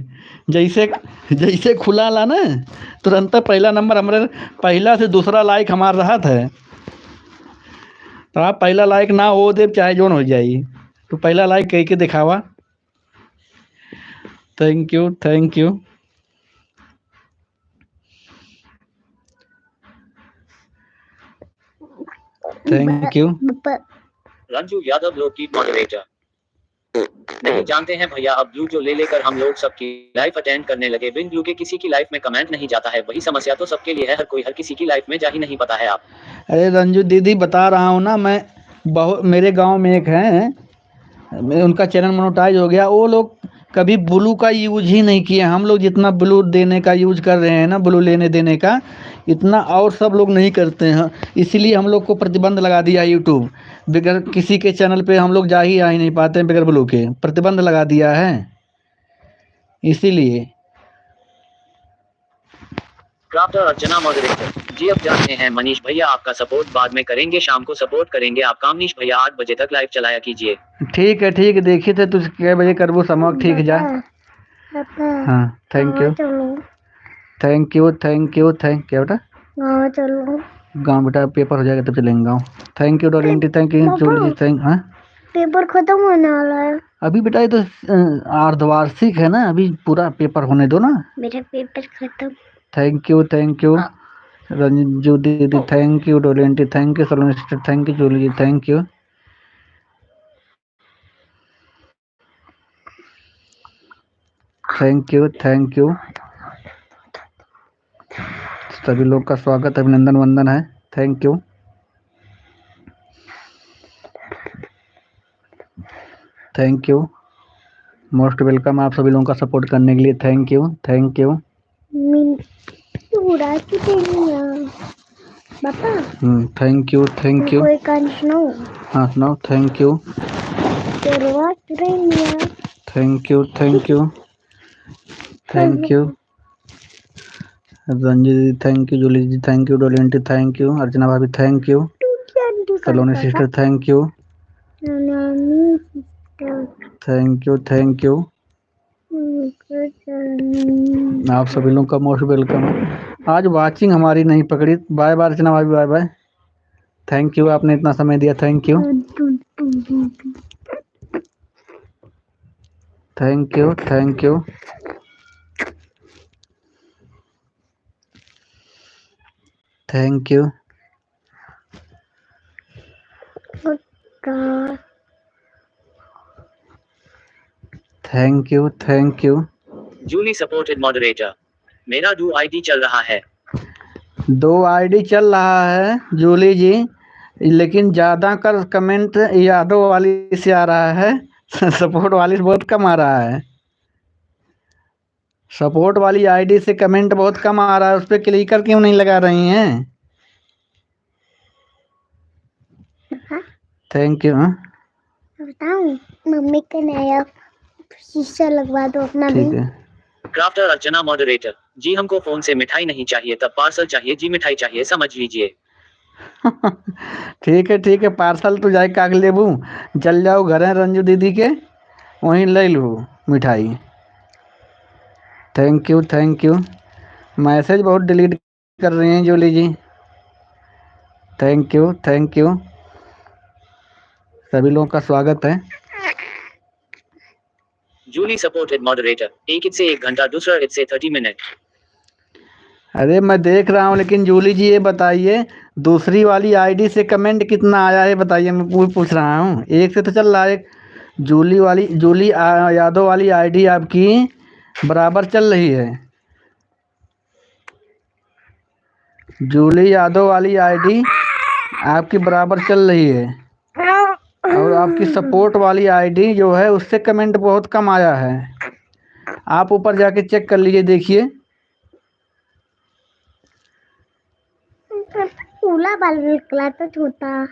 जैसे जैसे खुला ला ना तुरंत पहला नंबर हमारे, पहला से दूसरा लाइक हमारा रहा था। तो आप पहला लाइक ना हो दे चाहे जोन हो जाए, तो पहला लाइक कह के दिखावा। Thank you, thank you, thank you. Ranju Yadav लोकगीत मॉडरेटर। नहीं जानते हैं भैया अब ब्लू जो ले लेकर हम लोग सबकी लाइफ अटेंड करने लगे, बिन ब्लू के किसी की लाइफ में कमेंट नहीं जाता है। वही समस्या तो सबके लिए है, हर कोई हर किसी की लाइफ में जा ही नहीं पाता है। आप अरे रंजू दीदी बता रहा हूँ ना मैं, बहुत मेरे गांव में एक है, उनका चैनल मोनेटाइज हो गया। वो लोग कभी ब्लू का यूज ही नहीं किए। हम लोग जितना ब्लू देने का यूज कर रहे हैं ना, ब्लू लेने देने का, इतना और सब लोग नहीं करते हैं। इसीलिए हम लोग को प्रतिबंध लगा दिया यूट्यूब। बगैर किसी के चैनल पे हम लोग जा ही आ ही नहीं पाते हैं, बगैर ब्लू के प्रतिबंध लगा दिया है इसीलिए। Crafter Archana moderator. जी अब जानते हैं मनीष भैया, आपका सपोर्ट बाद में करेंगे, शाम को सपोर्ट करेंगे आपका। मनीष भैया 8 बजे तक लाइव चलाया कीजिए। ठीक है देखिए थे तुझ कै बजे करबो समक ठीक जा। हाँ thank you, thank you, thank you, thank you बेटा। चलो गाँव बेटा पेपर हो जाएगा तब चलेंगे गाँव। Thank you Dolly aunty thank you, Julie ji thank. हाँ पेपर खत्म होने वाला है। अभी बेटा ये तो अर्धवार्षिक है ना, अभी पूरा पेपर होने दो ना। मेरा पेपर खत्म। Thank you, thank you, Ranju दीदी thank you, Dolly aunty thank you, Saloni sister thank you, Julie ji thank you, thank you, thank you. सभी लोग का स्वागत अभिनंदन वंदन है। Thank you, thank you, most welcome आप सभी लोगों का सपोर्ट करने के लिए। Thank you, thank you. Thank you, thank you. कोई कान सुनाओ। हाँ सुनाओ। Thank you, thank you, thank you, thank you, Ranji दीदी thank you, Julie ji thank you, Dolly aunty thank you, Archana भाभी thank you, Saloni sister thank you, thank you, thank you. आप सभी लोगों का मोस्ट वेलकम। आज वाचिंग हमारी नहीं पकड़ी। बाय बाय अर्चना भाभी, बाय बाय। थैंक यू, आपने इतना समय दिया। Thank you, thank you, thank you, thank you, thank you, thank you. Julie supported moderator. मेरा 2 आईडी चल रहा है। 2 आईडी चल रहा है जूली जी, लेकिन ज़्यादा कर कमेंट यादव वाली से आ रहा है सपोर्ट वाली से बहुत कम आ रहा है। सपोर्ट वाली आईडी से कमेंट बहुत कम आ रहा है, उस पर क्लिकर क्यों नहीं लगा रही हैं? Thank you. बताऊं मम्मी का नया शीशा लगवा दो अपना भी। ठीक है क्राफ्टर अर्चना मॉडरेटर, जी हमको फोन से मिठाई नहीं चाहिए, तब पार्सल चाहिए जी, मिठाई चाहिए समझ लीजिए। ठीक है पार्सल तो जाए काग लेबू, चल जाओ घर है रंजू दीदी के, वहीं ले लो मिठाई। Thank you. मैसेज बहुत डिलीट कर रही हैं जूली जी। Thank you. सभी लोगों का स्वागत है। जूली सपोर्टेड मॉडरेटर, एक ईद से 1 घंटा, दूसरा ईद से 30 मिनट। अरे मैं देख रहा हूँ, लेकिन जूली जी ये बताइए दूसरी वाली आईडी से कमेंट कितना आया है बताइए, मैं पूछ रहा हूँ। एक से तो चल रहा है, एक जूली यादव वाली आईडी आपकी बराबर चल रही है। जूली यादव वाली आईडी आपकी बराबर चल रही है, और आपकी सपोर्ट वाली आईडी जो है उससे कमेंट बहुत कम आया है। आप ऊपर जाके चेक कर लीजिए, देखिए। बाल निकला तो छोटा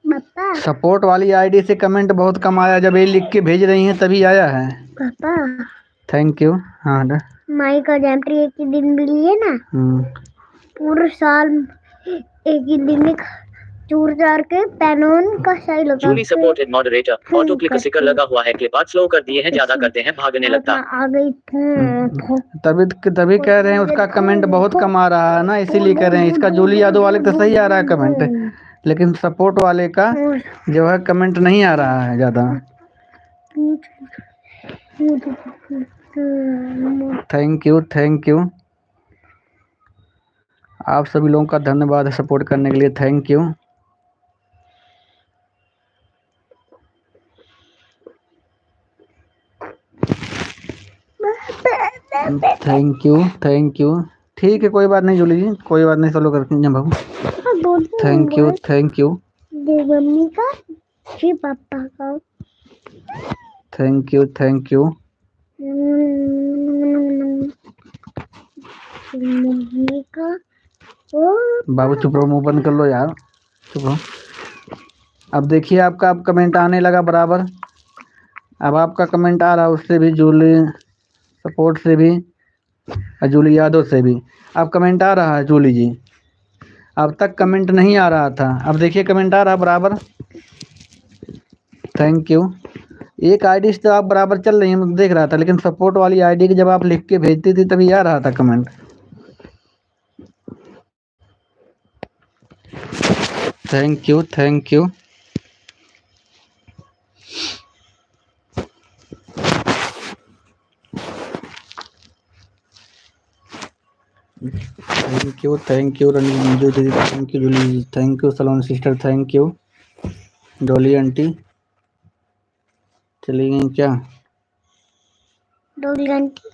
पापा। सपोर्ट वाली आईडी से कमेंट बहुत कम आया, जब ये लिख के भेज रही हैं तभी आया है। पापा थैंक यू। हाँ माई का जैंट्री एक ही दिन मिली है ना, पूरे साल एक ही दिन में चूर चार के पैनोन का सही लगा। Julie supported moderator, auto click sticker लगा हुआ है, क्लिप आर्ट स्लो कर दिए हैं, ज्यादा करते हैं भागने लगता। आ गई तभी कह रहे हैं उसका कमेंट बहुत कम आ रहा है ना, इसीलिए कह रहे हैं। इसका जूली यादव वाले तो सही आ रहा है कमेंट, लेकिन सपोर्ट वाले का जो है कमेंट नहीं आ रहा है ज्यादा। Thank you. आप सभी लोगों का धन्यवाद है सपोर्ट करने के लिए। Thank you. Thank you. ठीक है, कोई बात नहीं जूली जी, कोई बात नहीं, चलो करते हैं बाबू। Thank you. मम्मी का फिर पापा का। Thank you. मम्मी का। बाबू चुप रहो, मुंह बंद कर लो यार, चुप रहो। अब देखिए आपका अब कमेंट आने लगा बराबर। अब आपका कमेंट आ रहा है, उससे भी जूली सपोर्ट से भी और जूली यादव से भी अब कमेंट आ रहा है जूली जी। अब तक कमेंट नहीं आ रहा था, अब देखिए कमेंट आ रहा है बराबर। Thank you. एक आईडी से तो आप बराबर चल रही हैं, मैं देख रहा था, लेकिन सपोर्ट वाली आईडी की जब आप लिख के भेजती थी तभी आ रहा था comment. Thank you. Thank you. Ranju दीदी, thank you Julie, thank you Saloni sister, thank you Dolly aunty. चली गई क्या डॉली आंटी?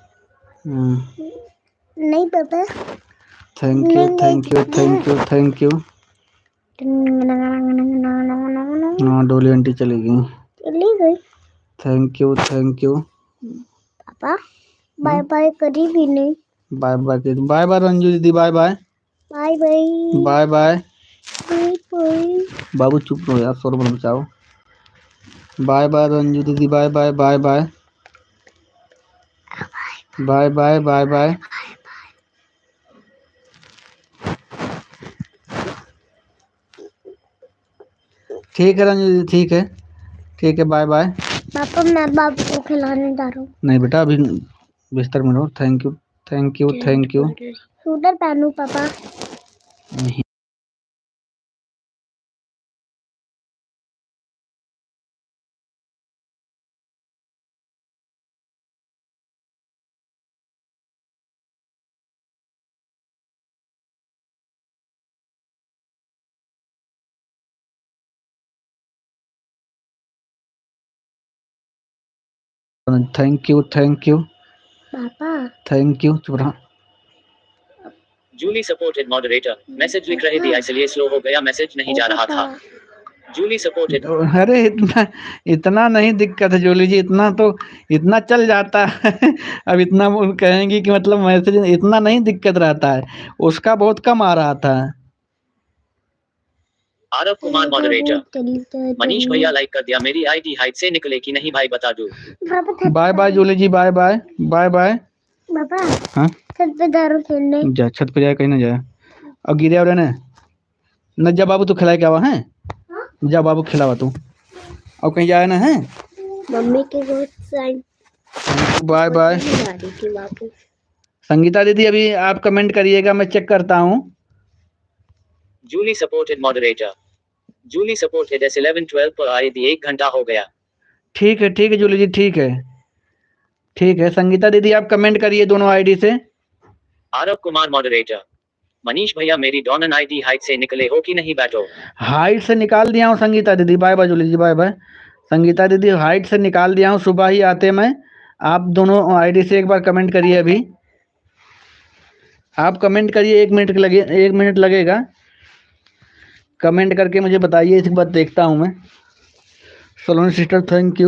नहीं पापा। Thank you. हाँ डॉली आंटी चली गई। Thank you. पापा बाय बाय करी भी नहीं। बाय बाय रंजू दीदी, बाय बाय। बाबू चुप रहो यार, शोर मत मचाओ। बाय बाय रंजू दीदी, बाय बाय। ठीक है रंजू दीदी, ठीक है बाय बाय। पापा मैं बाबू को खिलाने जा रहा हूँ। नहीं बेटा, अभी बिस्तर में रहो। Thank you. सूटर पहनू पापा। नहीं। Thank you. पापा थैंक यू। चुप रहा। जूली सपोर्टेड मॉडरेटर, मैसेज लिख रही थी इसलिए स्लो हो गया, मैसेज नहीं जा रहा था। जूली सपोर्टेड। अरे इतना नहीं दिक्कत है जूली जी, इतना चल जाता है। अब इतना वो कहेंगी कि मतलब मैसेज इतना नहीं दिक्कत रहता है, उसका बहुत कम आ रहा था। आरव कुमार मॉडरेटर। मनीष भैया लाइक कर दिया, मेरी आईडी हाइट से निकले कि नहीं भाई बता दूं। Bye bye Julie ji, bye bye bye bye. पापा हाँ छत पे दारू खेलने जा, छत पे जाए कहीं ना जाए और गिरे और न जा बाबू, तू खिला के आवा है। जा बाबू खिलावा तू, और कहीं जाए ना है। मम्मी के बहुत बाय बाय। संगीता दीदी अभी आप कमेंट करिएगा, मैं चेक करता हूँ। Julie supported moderator. Julie supported S 11-12 पर आई थी, 1 घंटा हो गया। ठीक है जूली जी, ठीक है। संगीता दीदी आप कमेंट करिए दोनों आईडी से। आरव कुमार मॉडरेटर। मनीष भैया मेरी डॉनन आईडी हाइट से निकले हो कि नहीं बैठो। हाइट से निकाल दिया हूँ संगीता दीदी, bye bye Julie ji, bye bye. Sangeeta दीदी हाइट से निकाल दिया हूँ, सुबह ही आते मैं। आप दोनों आईडी से एक बार कमेंट करिए। अभी आप कमेंट करिए, 1 मिनट लगेगा। कमेंट करके मुझे बताइए, इसके बाद देखता हूँ मैं। Saloni sister thank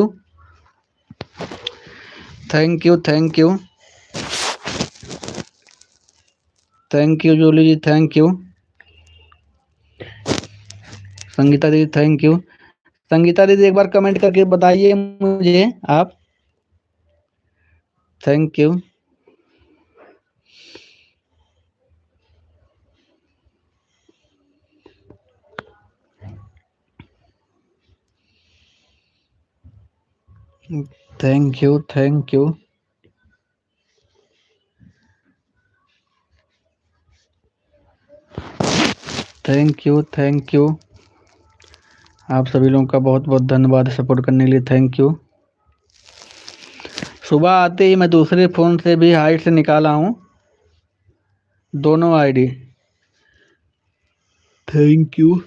you Julie ji, thank you. Sangeeta दीदी थैंक यू। संगीता दीदी एक बार कमेंट करके बताइए मुझे आप। Thank you. Thank you. आप सभी लोगों का बहुत बहुत धन्यवाद सपोर्ट करने के लिए, थैंक यू। सुबह आते ही मैं दूसरे फ़ोन से भी हाइट से निकाला हूँ दोनों आईडी। Thank you.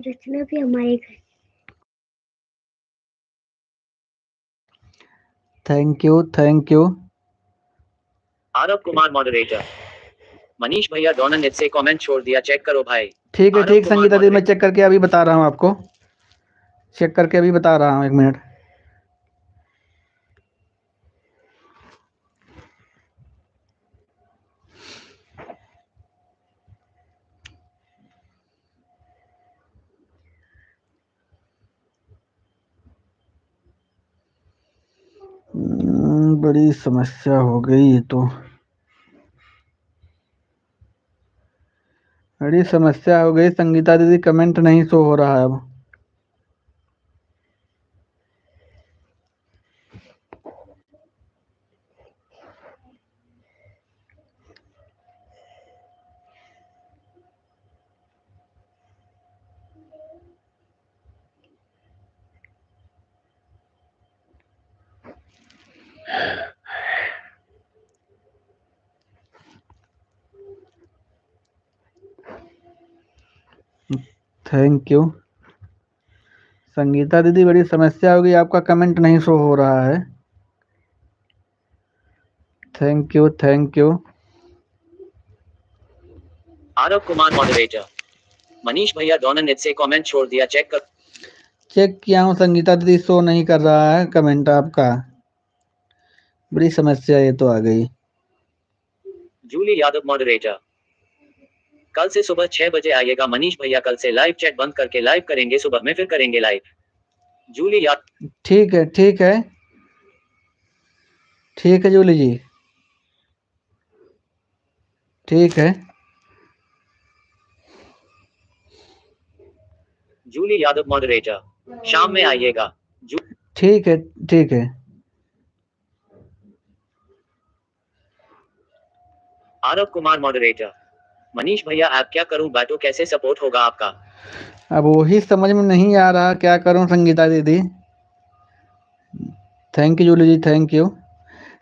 रचना भी हमारे घर। Thank you. Aarav Kumar moderator. Manish भैया डॉनन नेट से कमेंट छोड़ दिया, चेक करो भाई। ठीक है आरव कुमार संगीता दीदी, मैं मॉडरेटर। चेक करके अभी बता रहा हूँ आपको। चेक करके अभी बता रहा हूँ, 1 मिनट। बड़ी समस्या हो गई ये तो, बड़ी समस्या हो गई। संगीता दीदी कमेंट नहीं शो हो रहा है अब। Thank you. संगीता दीदी बड़ी समस्या हो गई, आपका कमेंट नहीं शो हो रहा है। Thank you. Aarav Kumar moderator. Manish भैया डॉनन नेट से कमेंट छोड़ दिया, चेक कर। चेक किया हूँ संगीता दीदी, शो नहीं कर रहा है कमेंट आपका। बड़ी समस्या ये तो आ गई। जूली यादव मॉडरेटर, कल से सुबह 6 बजे आइएगा मनीष भैया, कल से लाइव चैट बंद करके लाइव करेंगे, सुबह में फिर करेंगे लाइव। जूली यादव, ठीक है ठीक है ठीक है जूली जी, ठीक है। जूली यादव मॉडरेटर, शाम में आइएगा। ठीक है ठीक है। आरव कुमार मॉडरेटर, मनीष भैया ऐप क्या करूं, बैटो कैसे सपोर्ट होगा आपका? अब वही समझ में नहीं आ रहा क्या करूं संगीता दीदी। Thank you Julie ji, thank you.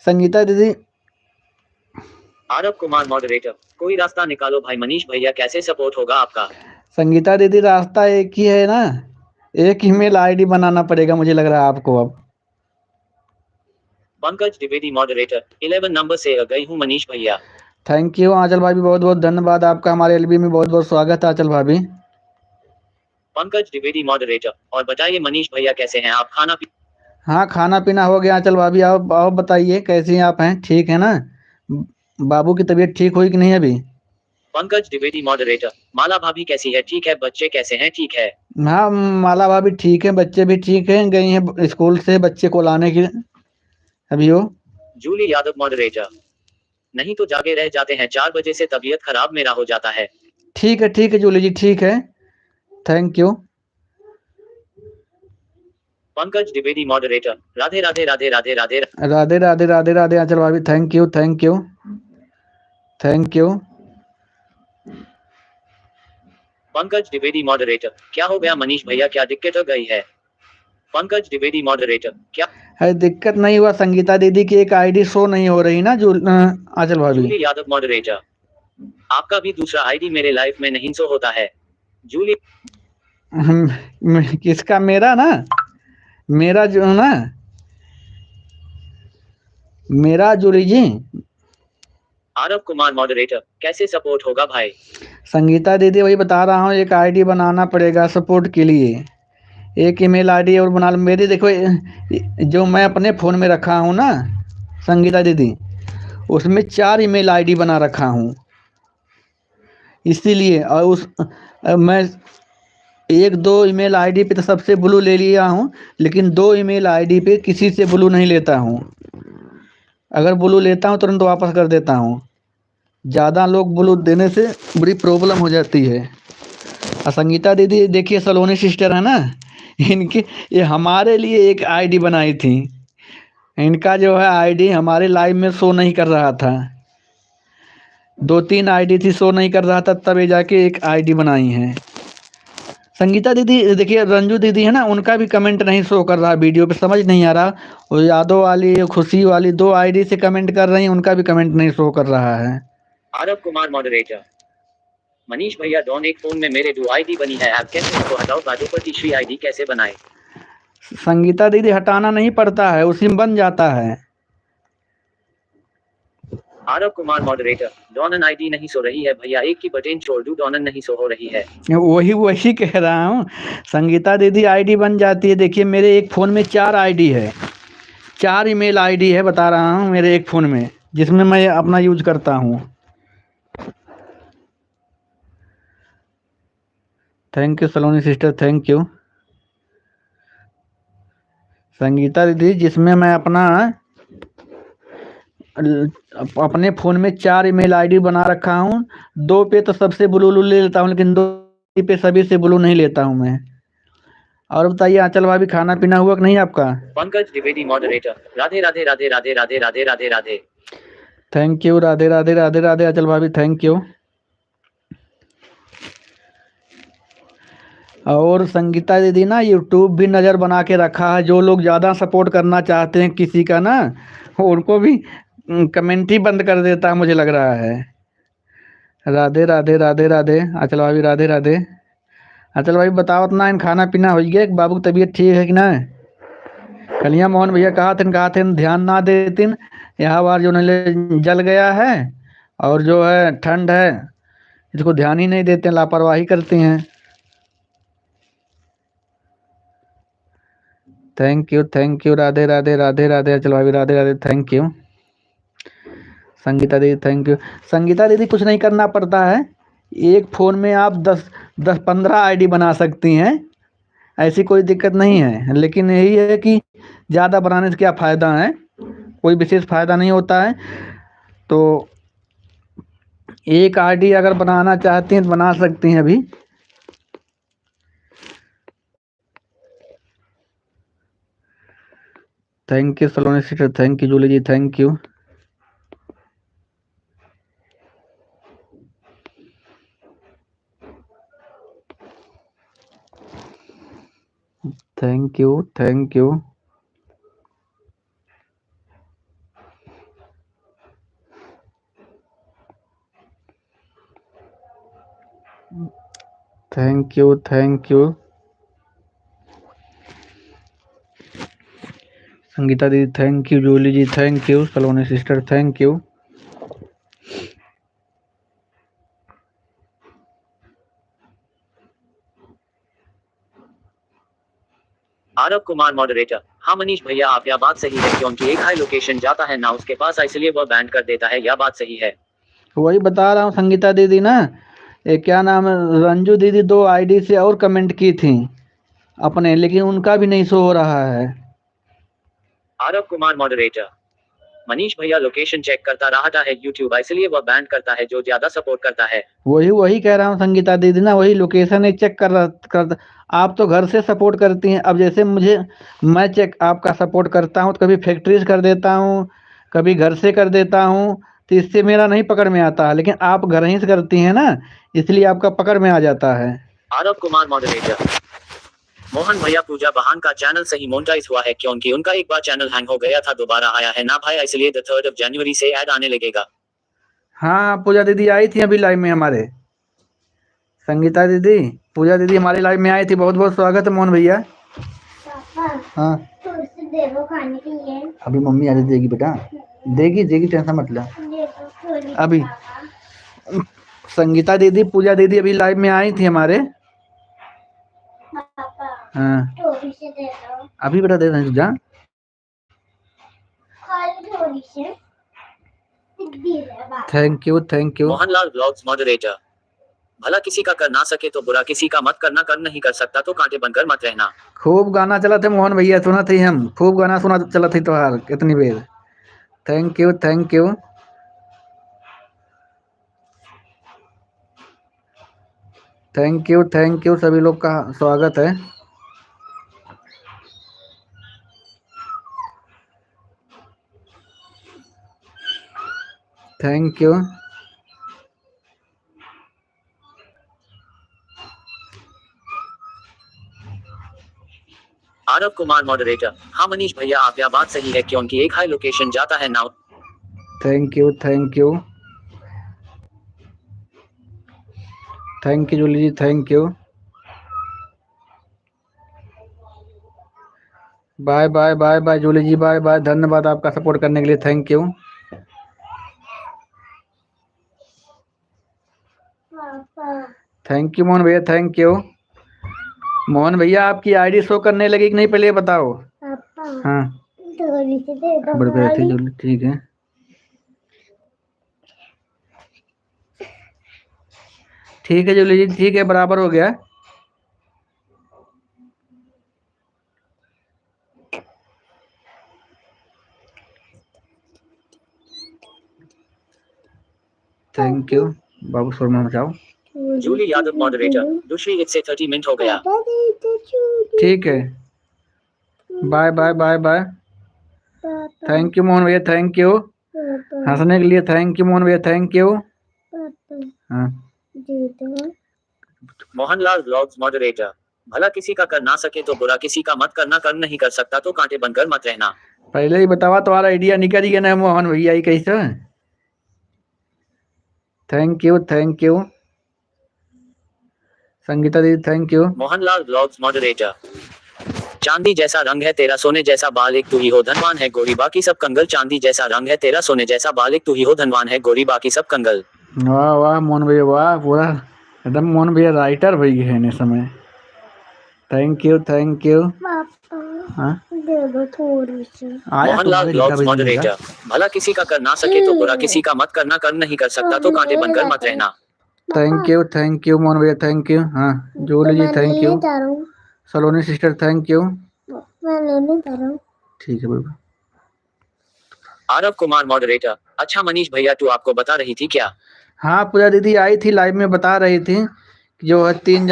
Sangeeta दीदी, आरव कुमार मॉडरेटर, कोई रास्ता निकालो भाई, मनीष भैया कैसे सपोर्ट होगा आपका? संगीता दीदी रास्ता एक ही है ना, एक ईमेल आईडी बनाना पड़ेगा मुझे लग रहा है आपको अब। पंकज द्विवेदी मॉडरेटर, 11 नंबर से आ गई हूँ मनीष भैया। थैंक यू आंचल भाभी, बहुत बहुत धन्यवाद आपका, हमारे एलबी में बहुत बहुत स्वागत है आंचल भाभी। पंकज द्विवेदी मॉडरेटर, और बताइए मनीष भैया कैसे हैं आप, खाना हाँ खाना पीना हो गया आंचल भाभी, आप बताइए कैसी हैं आप, हैं ठीक है ना? बाबू की तबीयत ठीक हुई कि नहीं अभी? पंकज द्विवेदी मॉडरेटर, माला भाभी कैसी है, ठीक है, बच्चे कैसे हैं, ठीक है? हाँ माला भाभी ठीक है, बच्चे भी ठीक हैं, गई हैं स्कूल से बच्चे को लाने के अभी हो। जूली यादव मॉडरेटर, नहीं तो जागे रह जाते हैं, 4 बजे से तबीयत खराब मेरा हो जाता है। ठीक है जूली जी, ठीक है, thank you. Pankaj Dwivedi moderator, Radhe Radhe Radhe Radhe Radhe Radhe Radhe Radhe Radhe Aanchal भाभी, thank you thank you thank you. Pankaj Dwivedi moderator, क्या हो गया मनीष भैया, क्या दिक्कत हो गई है? पंकज द्विवेदी मॉडरेटर, क्या है दिक्कत नहीं हुआ, संगीता दीदी की एक आईडी शो नहीं हो रही ना आंचल भाभी। जूली यादव मॉडरेटर, आपका भी दूसरा आईडी मेरे लाइफ में नहीं शो होता है। जूली, किसका? मेरा ना, मेरा जो ना, मेरा जूली जी। आरव कुमार मॉडरेटर, कैसे सपोर्ट होगा भाई? संगीता दीदी वही बता रहा हूँ, एक आईडी बनाना पड़ेगा सपोर्ट के लिए, एक ईमेल आईडी और बना लो मेरी। देखो जो मैं अपने फ़ोन में रखा हूँ ना संगीता दीदी, उसमें 4 ईमेल आईडी बना रखा हूँ, इसीलिए। और उस मैं 1-2 ईमेल आईडी पे तो सबसे ब्लू ले लिया हूँ, लेकिन 2 ईमेल आईडी पे किसी से ब्लू नहीं लेता हूँ। अगर ब्लू लेता हूँ तुरंत वापस कर देता हूँ, ज़्यादा लोग ब्लू देने से बड़ी प्रॉब्लम हो जाती है। और संगीता दीदी देखिए सलोनी सिस्टर है ना, इनके ये हमारे लिए एक आईडी बनाई थी, इनका जो है आईडी हमारे लाइव में शो नहीं कर रहा था, 2-3 आईडी थी शो नहीं कर रहा था, तब ये जाके एक आईडी बनाई है। संगीता दीदी देखिए, रंजू दीदी है ना, उनका भी कमेंट नहीं शो कर रहा वीडियो पे, समझ नहीं आ रहा। वो यादव वाली खुशी वाली 2 आईडी से कमेंट कर रही हैं, उनका भी कमेंट नहीं शो कर रहा है। आरव कुमार मॉडरेटर, मनीष भैया डॉन, एक फोन में मेरे 2 आईडी बनी है, आप कैसे इसको हटाओ, बाजू पर तीसरी आईडी कैसे बनाए? संगीता दीदी हटाना नहीं पड़ता है, उसी में बन जाता है। आरव कुमार मॉडरेटर, डॉनन आईडी नहीं सो रही है भैया, एक की बटन छोड़ दूं, डॉनन नहीं सो हो रही है। वही कह रहा हूँ, संगीता दीदी आईडी बन जाती है। देखिए मेरे एक फ़ोन में 4 आईडी है, 4 ईमेल आईडी है, बता रहा हूँ मेरे एक फ़ोन में, जिसमें मैं अपना यूज करता हूँ। Thank you Saloni sister, thank you. Sangeeta दीदी जिसमें मैं अपने फ़ोन में 4 ईमेल आईडी बना रखा हूँ, 2 पे तो सबसे ब्लू ले लेता हूँ, लेकिन 2 पे सभी से ब्लू नहीं लेता हूँ मैं। और बताइए आंचल भाभी, खाना पीना हुआ कि नहीं आपका? Pankaj Dwivedi moderator, Radhe Radhe Radhe Radhe Radhe Radhe Radhe Radhe. Thank you, Radhe Radhe Radhe Radhe Aanchal भाभी, थैंक यू। और संगीता दीदी ना यूट्यूब भी नज़र बना के रखा है, जो लोग ज़्यादा सपोर्ट करना चाहते हैं किसी का ना, उनको भी कमेंट ही बंद कर देता है मुझे लग रहा है। राधे राधे राधे राधे आंचल भाभी, राधे राधे। आंचल भाभी बताओ अपना, इन खाना पीना हो गया, बाबू की तबीयत ठीक है कि ना? कलिया मोहन भैया कहा थे ध्यान ना देतिन, यहाँ बार जो नले जल गया है, और जो है ठंड है, इसको ध्यान ही नहीं देते, लापरवाही करती हैं। थैंक यू राधे राधे राधे राधे चलो भाभी राधे राधे थैंक यू। संगीता दीदी थैंक यू। संगीता दीदी कुछ नहीं करना पड़ता है, एक फ़ोन में आप 10-15 आईडी बना सकती हैं, ऐसी कोई दिक्कत नहीं है। लेकिन यही है कि ज़्यादा बनाने से क्या फ़ायदा है, कोई विशेष फ़ायदा नहीं होता है। तो एक आईडी अगर बनाना चाहती हैं तो बना सकती हैं अभी। Thank you Saloni sister, thank you Julie ji, thank you. Thank you thank you. Thank you thank you. Sangeeta दीदी thank you, Julie ji thank you, Saloni sister thank you. Aarav Kumar moderator, हाँ मनीष भैया आप यह बात सही है क्योंकि एक हाई लोकेशन जाता है ना उसके पास इसलिए वह बैन कर देता है, यह बात सही है। वही बता रहा हूँ संगीता दीदी ना, ये क्या नाम है, रंजू दीदी 2 आईडी से और कमेंट की थी अपने, लेकिन उनका भी नहीं शो हो रहा है। आरव कुमार मॉडरेटर, मनीष भैया लोकेशन चेक करता रहता है यूट्यूब इसलिए वह बैन करता है जो ज्यादा सपोर्ट करता है। वही कह रहा हूँ संगीता दीदी ना, वही लोकेशन एक चेक कर। आप तो घर से सपोर्ट करती हैं, अब जैसे मैं चेक आपका सपोर्ट करता हूँ तो कभी फैक्ट्री से कर देता हूँ, कभी घर से कर देता हूँ, तो इससे मेरा नहीं पकड़ में आता है। लेकिन आप घर ही से करती हैं ना, इसलिए आपका पकड़ में आ जाता है। आरव कुमार मॉडरेटर, मोहन भैया पूजा बहान का चैनल सही मोनेटाइज हुआ है क्योंकि उनका एक बार चैनल हैंग हो गया था, दोबारा आया है ना भाई, इसलिए 3 जनवरी से ऐड आने लगेगा। हाँ पूजा दीदी आई थी अभी लाइव में हमारे, संगीता दीदी पूजा दीदी हमारे लाइव में आई थी, बहुत बहुत स्वागत है मोहन भैया। हाँ दे दो खाने के लिए। अभी मम्मी आ देगी बेटा, देगी टेंशन मत ले। अभी संगीता दीदी पूजा दीदी अभी लाइव में आई थी हमारे। हाँ अभी बेटा दे दें जा। Thank you. Mohanlal blogs moderator, भला किसी का कर ना सके तो बुरा किसी का मत करना, कर नहीं कर सकता तो कांटे बनकर मत रहना। खूब गाना चला थे मोहन भैया, सुना थी हम, खूब गाना सुना चला थी तोहार कितनी बेर। Thank you. थैंक यू सभी लोग का स्वागत है। Thank you. Aarav Kumar moderator, हाँ मनीष भैया आप यह बात सही है क्योंकि एक हाई लोकेशन जाता है ना। Thank you Julie ji thank you. Bye Julie ji, bye धन्यवाद आपका सपोर्ट करने के लिए, thank you. Thank you Mohan भैया, थैंक यू। मोहन भैया आपकी आईडी शो करने लगी कि नहीं पहले ये बताओ। हाँ ठीक है। ठीक है जूली जी, ठीक है बराबर हो गया। थैंक यू बाबू, शोरमा मचाओ। जूली यादव मॉडरेटर, दूसरी हिट से 30 मिनट हो गया। ठीक है बाय। थैंक यू मोहन भैया, थैंक यू हंसने के लिए, थैंक यू मोहन भैया, थैंक यू। हाँ मोहनलाल ब्लॉग्स मॉडरेटर, भला किसी का कर ना सके तो बुरा किसी का मत करना, कर नहीं कर सकता तो कांटे बनकर मत रहना। पहले ही बतावा तुम्हारा आइडिया निकल गया ना मोहन भैया ही कैसे। थैंक यू संगीता दीदी, thank you. Mohanlal blogs moderator, चांदी जैसा रंग है तेरा सोने जैसा बाल, एक तू ही हो धनवान है गोरी बाकी सब कंगल। चांदी जैसा रंग है तेरा सोने जैसा बाल, एक तू ही हो धनवान है गोरी बाकी सब कंगल। वाह मोहन भैया वाह, पूरा एकदम मोहन भैया राइटर भई है इस समय। Thank you thank you. पापा हाँ दे दो थोड़ी सी। आया मोहनलाल तुम्हारे ब्लॉग्स लिखा भेज देगा। मॉडरेटर भला किसी का कर ना सके तो बुरा किसी का मत करना, कर नहीं कर सकता तो कांटे बनकर मत रहना। थैंक यू मोहन भैया थैंक यू। हाँ जूली जी थैंक यू। जा रहा हूँ, सलोनी सिस्टर थैंक यू। मैं लेने जा रहा हूँ। ठीक है बिल्कुल। आरव कुमार मॉडरेटर, अच्छा मनीष भैया तू आपको बता रही थी क्या? हाँ पूजा दीदी आई थी लाइव में बता रही थी कि जो है 3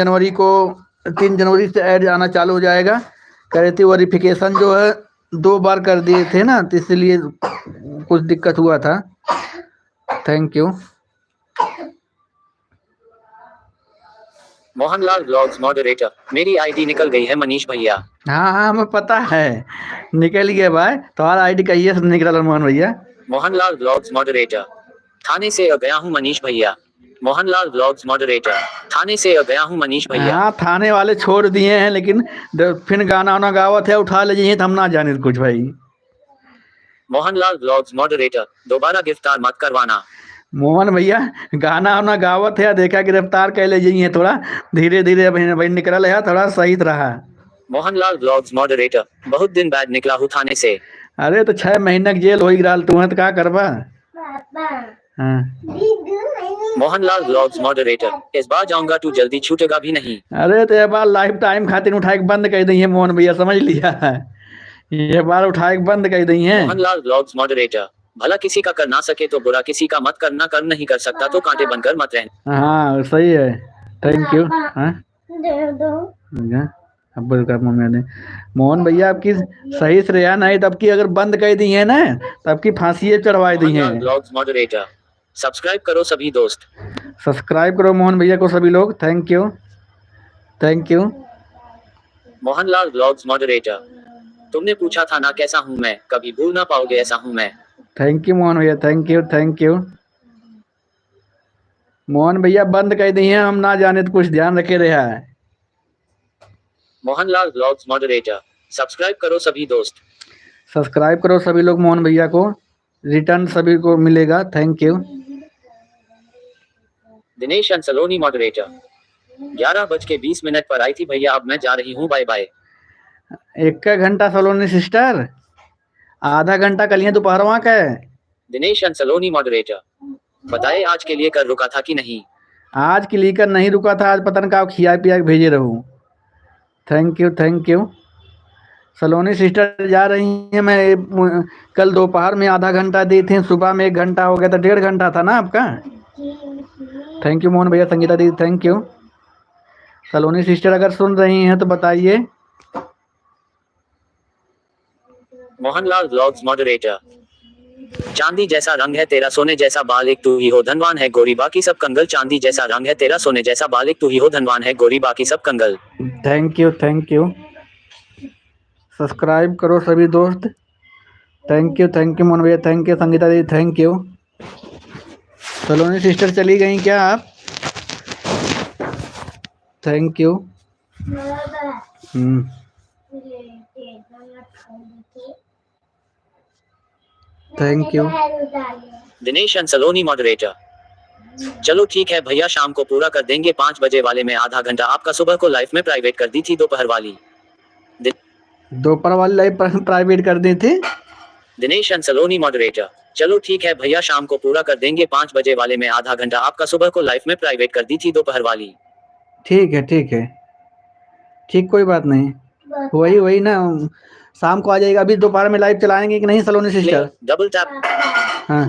जनवरी से ऐड आना चालू हो जाएगा। कह रही थी वेरिफिकेशन जो है 2 बार कर दिए थे ना तो इसलिए कुछ दिक्कत हुआ था। Thank you. Mohanlal blogs moderator, मेरी आईडी निकल गई है मनीष भैया। हाँ हाँ हमें पता है निकल गया भाई। तुम्हारा आईडी कहिए सब निकल रहा मोहन भैया। मोहनलाल ब्लॉग्स मॉडरेटर, थाने से आ गया हूँ मनीष भैया। मोहनलाल ब्लॉग्स मॉडरेटर, थाने से आ गया हूँ मनीष भैया। हाँ थाने वाले छोड़ दिए हैं लेकिन फिर गाना वाना गावत है उठा ले जाइए तो हम ना जाने कुछ भाई। मोहनलाल ब्लॉग्स मॉडरेटर, दोबारा गिरफ्तार मत करवाना। मोहन भैया गाना वाना गावत है देखा गिरफ्तार कर ले जाइए थोड़ा धीरे धीरे भाई निकल है थोड़ा सही रहा। मोहनलाल ब्लॉग्स मॉडरेटर, बहुत दिन बाद निकला हूँ थाने से। अरे तो 6 महीने की जेल हो गई तुम्हें तो क्या करबा। हाँ मोहनलाल ब्लॉग्स मॉडरेटर, इस बार जाऊंगा तू जल्दी छूटेगा भी नहीं। अरे तो ये बार लाइफ टाइम खातिर उठा के बंद कर दी है मोहन भैया समझ लिया है। ये बार उठा के बंद कर दी है। मोहनलाल ब्लॉग्स मॉडरेटर, भला किसी का कर ना सके तो बुरा किसी का मत करना, कर नहीं कर सकता तो कांटे बनकर मत रहना। हाँ सही है थैंक यू। हाँ दे दो। अब का मम्मी मोहन भैया आपकी सही से रहा नहीं तब की अगर बंद कर दी है ना तब की फांसी चढ़वा दी है। मोहनलाल ब्लॉग्स मॉडरेटर, सब्सक्राइब करो सभी दोस्त। सब्सक्राइब करो मोहन भैया को सभी लोग thank you thank you. Mohanlal blogs moderator, तुमने पूछा था ना कैसा हूँ मैं, कभी भूल ना पाओगे ऐसा हूँ मैं। थैंक यू मोहन भैया thank you thank you. Mohan भैया बंद कर दी है हम ना जाने तो कुछ ध्यान रखे रहा है। मोहनलाल ब्लॉग्स मॉडरेटर, सब्सक्राइब करो सभी दोस्त। सब्सक्राइब करो सभी लोग मोहन भैया को रिटर्न सभी को मिलेगा थैंक यू। दिनेश अंसलोनी मॉडरेटर, 11:20 पर आई थी भैया, अब मैं जा रही हूँ, बाय बाय। 1 घंटा सलोनी सिस्टर आधा घंटा कलिए दोपहर वहाँ का। दिनेश अंसलोनी मॉडरेटर, बताए आज के लिए कर रुका था कि नहीं? आज की लीकर नहीं रुका था आज पता नहीं का खिया पिया के भेजे रहूँ। Thank you. सलोनी सिस्टर जा रही हैं मैं कल दोपहर में आधा घंटा दी थी सुबह में 1 घंटा हो गया था 1.5 घंटा था ना आपका। थैंक यू मोहन भैया संगीता दीदी थैंक यू। सलोनी सिस्टर अगर सुन रही हैं तो बताइए। मोहनलाल ब्लॉग्स मॉडरेटर, चांदी जैसा रंग है तेरा सोने जैसा बाल एक तू ही हो धनवान है गोरी बाकी सब कंगल। चांदी जैसा रंग है तेरा सोने जैसा बाल एक तू ही हो धनवान है गोरी बाकी सब कंगल। Thank you. सब्सक्राइब करो सभी दोस्त थैंक यू मोहन भैया थैंक यू संगीता दीदी थैंक यू। सलोनी सिस्टर चली गई क्या आप? Thank you. Thank you. Dinesh अंसलोनी मॉडरेटर, चलो ठीक है भैया शाम को पूरा कर देंगे 5 बजे वाले में आधा घंटा आपका, सुबह को लाइफ में प्राइवेट कर दी थी दोपहर वाली। दोपहर वाली लाइव प्राइवेट कर दी थी। दिनेश अंसलोनी मॉडरेटर, चलो ठीक है भैया शाम को पूरा कर देंगे 5 बजे वाले में आधा घंटा आपका, सुबह को लाइफ में प्राइवेट कर दी थी दोपहर वाली। ठीक है ठीक कोई बात नहीं वही ना शाम को आ जाएगा। अभी दोपहर में लाइव चलाएंगे कि नहीं सलोनी सिस्टर? Double tap. हाँ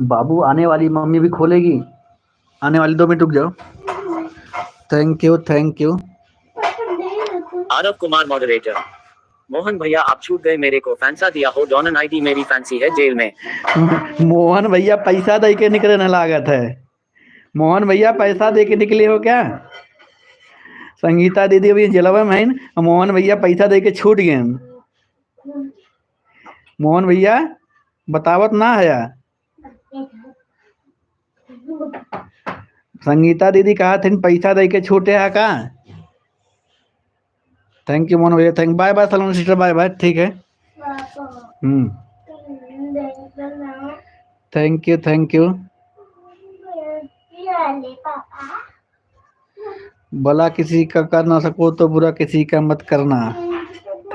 बाबू आने वाली मम्मी भी खोलेगी आने वाली 2 मिनट रुक जाओ। Thank you. Aarav Kumar moderator, Mohan भैया आप छूट गए मेरे को फैंसा दिया हो डॉनन आईडी मेरी फैंसी है जेल में। मोहन भैया पैसा दे के निकले न लागत है। मोहन भैया पैसा दे के निकले हो क्या? संगीता दीदी अभी जेलवा में है मोहन भैया पैसा दे के छूट गए। मोहन भैया बतावत ना है। संगीता दीदी कहा थे पैसा दे के छूटे है का? थैंक यू मोहन भैया thank bye bye Saloni sister bye bye ठीक है। Thank you. भला किसी का कर ना सको तो बुरा किसी का मत करना।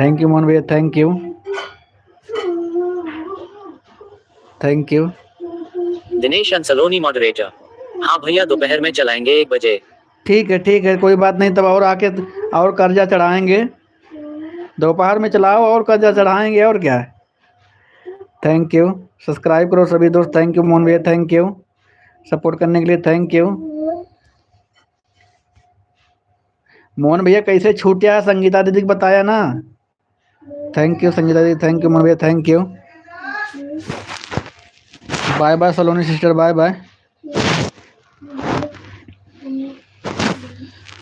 थैंक यू मोहन भैया, thank you, thank you. Dinesh अंसलोनी मॉडरेटर। हाँ भैया, दोपहर में चलाएंगे 1 बजे। ठीक है, कोई बात नहीं, तब और आके और कर्जा चढ़ाएंगे। दोपहर में चलाओ और कर्जा चढ़ाएंगे, और क्या है। थैंक यू, सब्सक्राइब करो सभी दोस्त। थैंक यू मोहन भैया, थैंक यू सपोर्ट करने के लिए, थैंक यू। मोहन भैया कैसे छूटा, संगीता दीदी को बताया ना। थैंक यू संगीता दीदी, थैंक यू मोहन भैया, thank you. Bye bye Saloni sister, bye bye,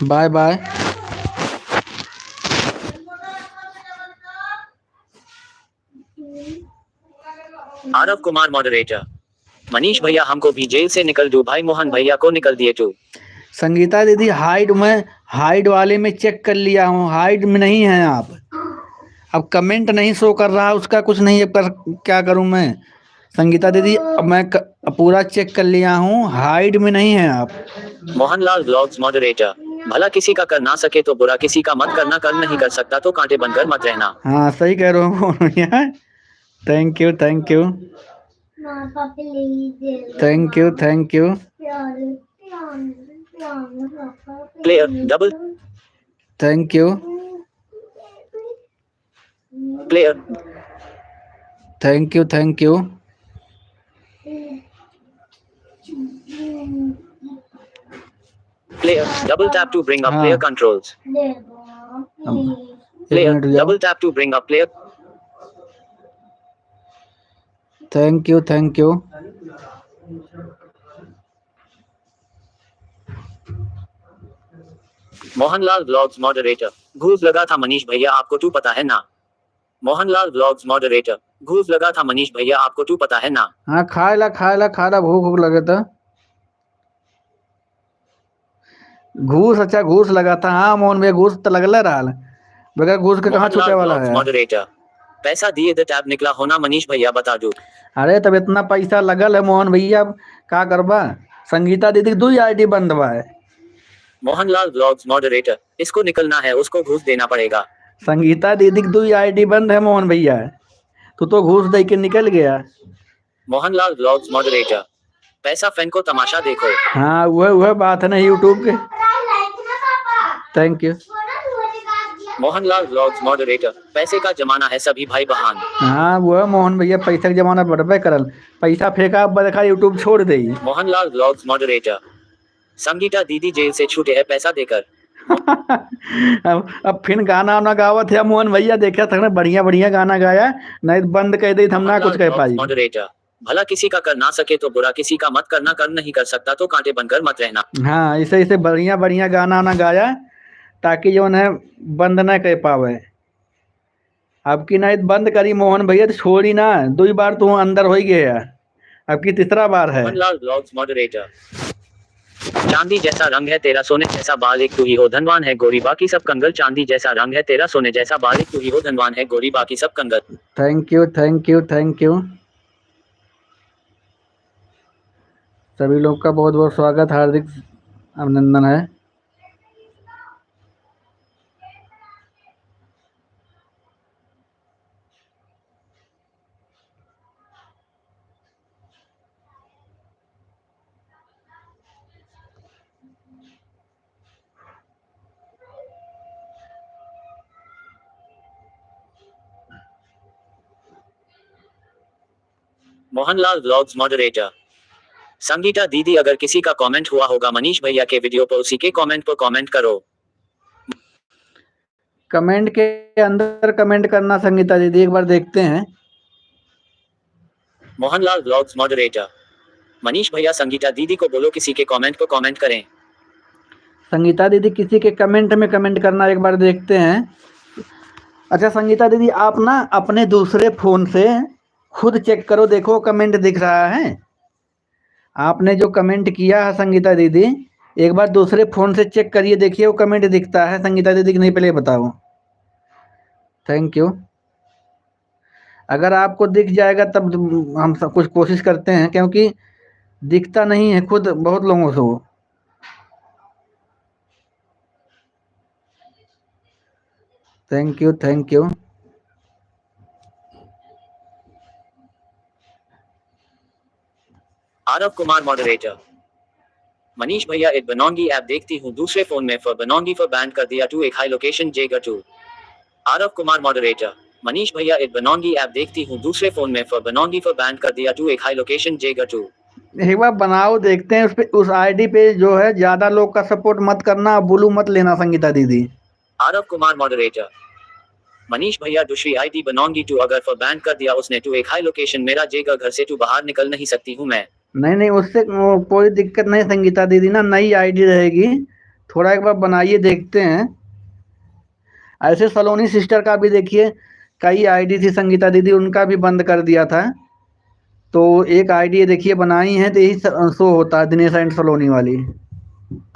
bye bye. Aarav Kumar moderator. Manish भैया हमको भी जेल से निकल दो भाई, मोहन भैया को निकल दिए तू। संगीता दीदी हाइड में, हाइड वाले में चेक कर लिया हूँ, हाइड में नहीं है आप। अब कमेंट नहीं शो कर रहा, उसका कुछ नहीं है, पर क्या करूँ मैं। संगीता दीदी मैं पूरा चेक कर लिया हूँ, हाइड में नहीं है आप। Mohanlal blogs moderator. भला किसी का कर ना सके तो बुरा किसी का मत करना, कर नहीं कर सकता तो कांटे बनकर मत रहना। हाँ सही कह रहे हो भैया, thank you, thank you, thank you, thank you. Player double, thank you, player, thank you, thank you. Player double tap to bring up हाँ। Player controls. Player double tap to bring up player. Thank you, thank you. Mohanlal blogs moderator. घूस लगा था मनीष भैया आपको तू पता है ना। Mohanlal blogs moderator. घूस लगा था मनीष भैया आपको तू पता है ना। हाँ खाए ला भूख भूख लगे था। घूस, अच्छा घूस लगा था। हाँ मोहन भैया घूस तो लगला रहा, बगैर घूस के कहाँ छूटे वाला है। मॉडरेटर। पैसा दिए द टैब निकला होना मनीष भैया बता दो। अरे तब इतना पैसा लगल है मोहन भैया, अब का करबा। संगीता दीदी की 2 आईडी बंद बा है। Mohanlal blogs moderator. इसको निकलना है उसको घूस देना पड़ेगा। संगीता दीदी की 2 आईडी बंद है मोहन भैया, तू तो घूस दे के निकल गया। Mohanlal blogs moderator. पैसा फैन को तमाशा देखो। हाँ वह बात है ना यूट्यूब के। Thank you. Mohanlal blogs moderator. पैसे का जमाना है सभी भाई बहन। हाँ वह मोहन भैया पैसा का जमाना बढ़बे करल, पैसा फेंका देखा यूट्यूब छोड़ दे। Mohanlal blogs moderator. संगीता दीदी जेल से छूटे है पैसा देकर। अब फिर गाना वाना गावत है मोहन भैया, देखा था ना बढ़िया बढ़िया गाना गाया, नहीं बंद कर दे हम ना कुछ कह पाई। मॉडरेटर। भला किसी का कर ना सके तो बुरा किसी का मत करना, कर नहीं कर सकता तो कांटे बनकर मत रहना। हाँ इसे इसे बढ़िया बढ़िया गाना वाना गाया ताकि जो है बंद ना कर पावे। अब की नहीं बंद करी मोहन भैया तो छोड़ी ना, 2 बार तू अंदर हो ही गया, अब की तीसरा बार है। Mohanlal blogs moderator. चांदी जैसा रंग है तेरा सोने जैसा बाल, एक तू ही हो धनवान है गोरी बाकी सब कंगल। चांदी जैसा रंग है तेरा सोने जैसा बाल, एक तू ही हो धनवान है गोरी बाकी सब कंगल। Thank you, thank you, thank you. सभी लोग का बहुत बहुत स्वागत, हार्दिक अभिनंदन है। Mohanlal blogs moderator. संगीता दीदी अगर किसी का कमेंट हुआ होगा मनीष भैया के वीडियो पर, उसी के कमेंट पर कमेंट करो। कमेंट के अंदर कमेंट करना संगीता दीदी, एक बार देखते हैं। Mohanlal blogs moderator. मनीष भैया संगीता दीदी को बोलो किसी के कमेंट पर कमेंट करें। संगीता दीदी किसी के कमेंट में कमेंट करना, एक बार देखते हैं। अच्छा संगीता दीदी आप ना अपने दूसरे फोन से खुद चेक करो, देखो कमेंट दिख रहा है। आपने जो कमेंट किया है संगीता दीदी, एक बार दूसरे फोन से चेक करिए, देखिए वो कमेंट दिखता है संगीता दीदी की नहीं, पहले बताओ। Thank you. अगर आपको दिख जाएगा तब हम सब कुछ कोशिश करते हैं, क्योंकि दिखता नहीं है खुद बहुत लोगों से वो। Thank you, thank you. Aarav Kumar moderator. Manish भैया एक बनोंगी ऐप देखती हूँ दूसरे फोन में फॉर बनोंगी फॉर बैंड कर दिया टू एक हाई लोकेशन जेगा टू। आरव कुमार मॉडरेटर। मनीष भैया एक बनोंगी ऐप देखती हूँ दूसरे फोन में फॉर बनोंगी फॉर बैंड कर दिया टू एक हाई लोकेशन जेगा टू। एक बार बनाओ, देखते हैं उस पे, उस आईडी पे जो है ज्यादा लोग का सपोर्ट मत करना, ब्लू मत लेना संगीता दीदी। आरव कुमार मॉडरेटर। मनीष भैया दूसरी आईडी बनोंगी टू अगर फॉर बैंड कर दिया उसने टू एक हाई लोकेशन मेरा जेगा घर से टू बाहर निकल नहीं सकती हूँ मैं। नहीं नहीं, उससे कोई दिक्कत नहीं संगीता दीदी ना, नई आईडी रहेगी। थोड़ा एक बार बनाइए, देखते हैं। ऐसे सलोनी सिस्टर का भी देखिए, कई आईडी थी संगीता दीदी, उनका भी बंद कर दिया था। तो एक आईडी देखिए बनाई है, तो यही शो होता है, दिनेश एंड सलोनी वाली।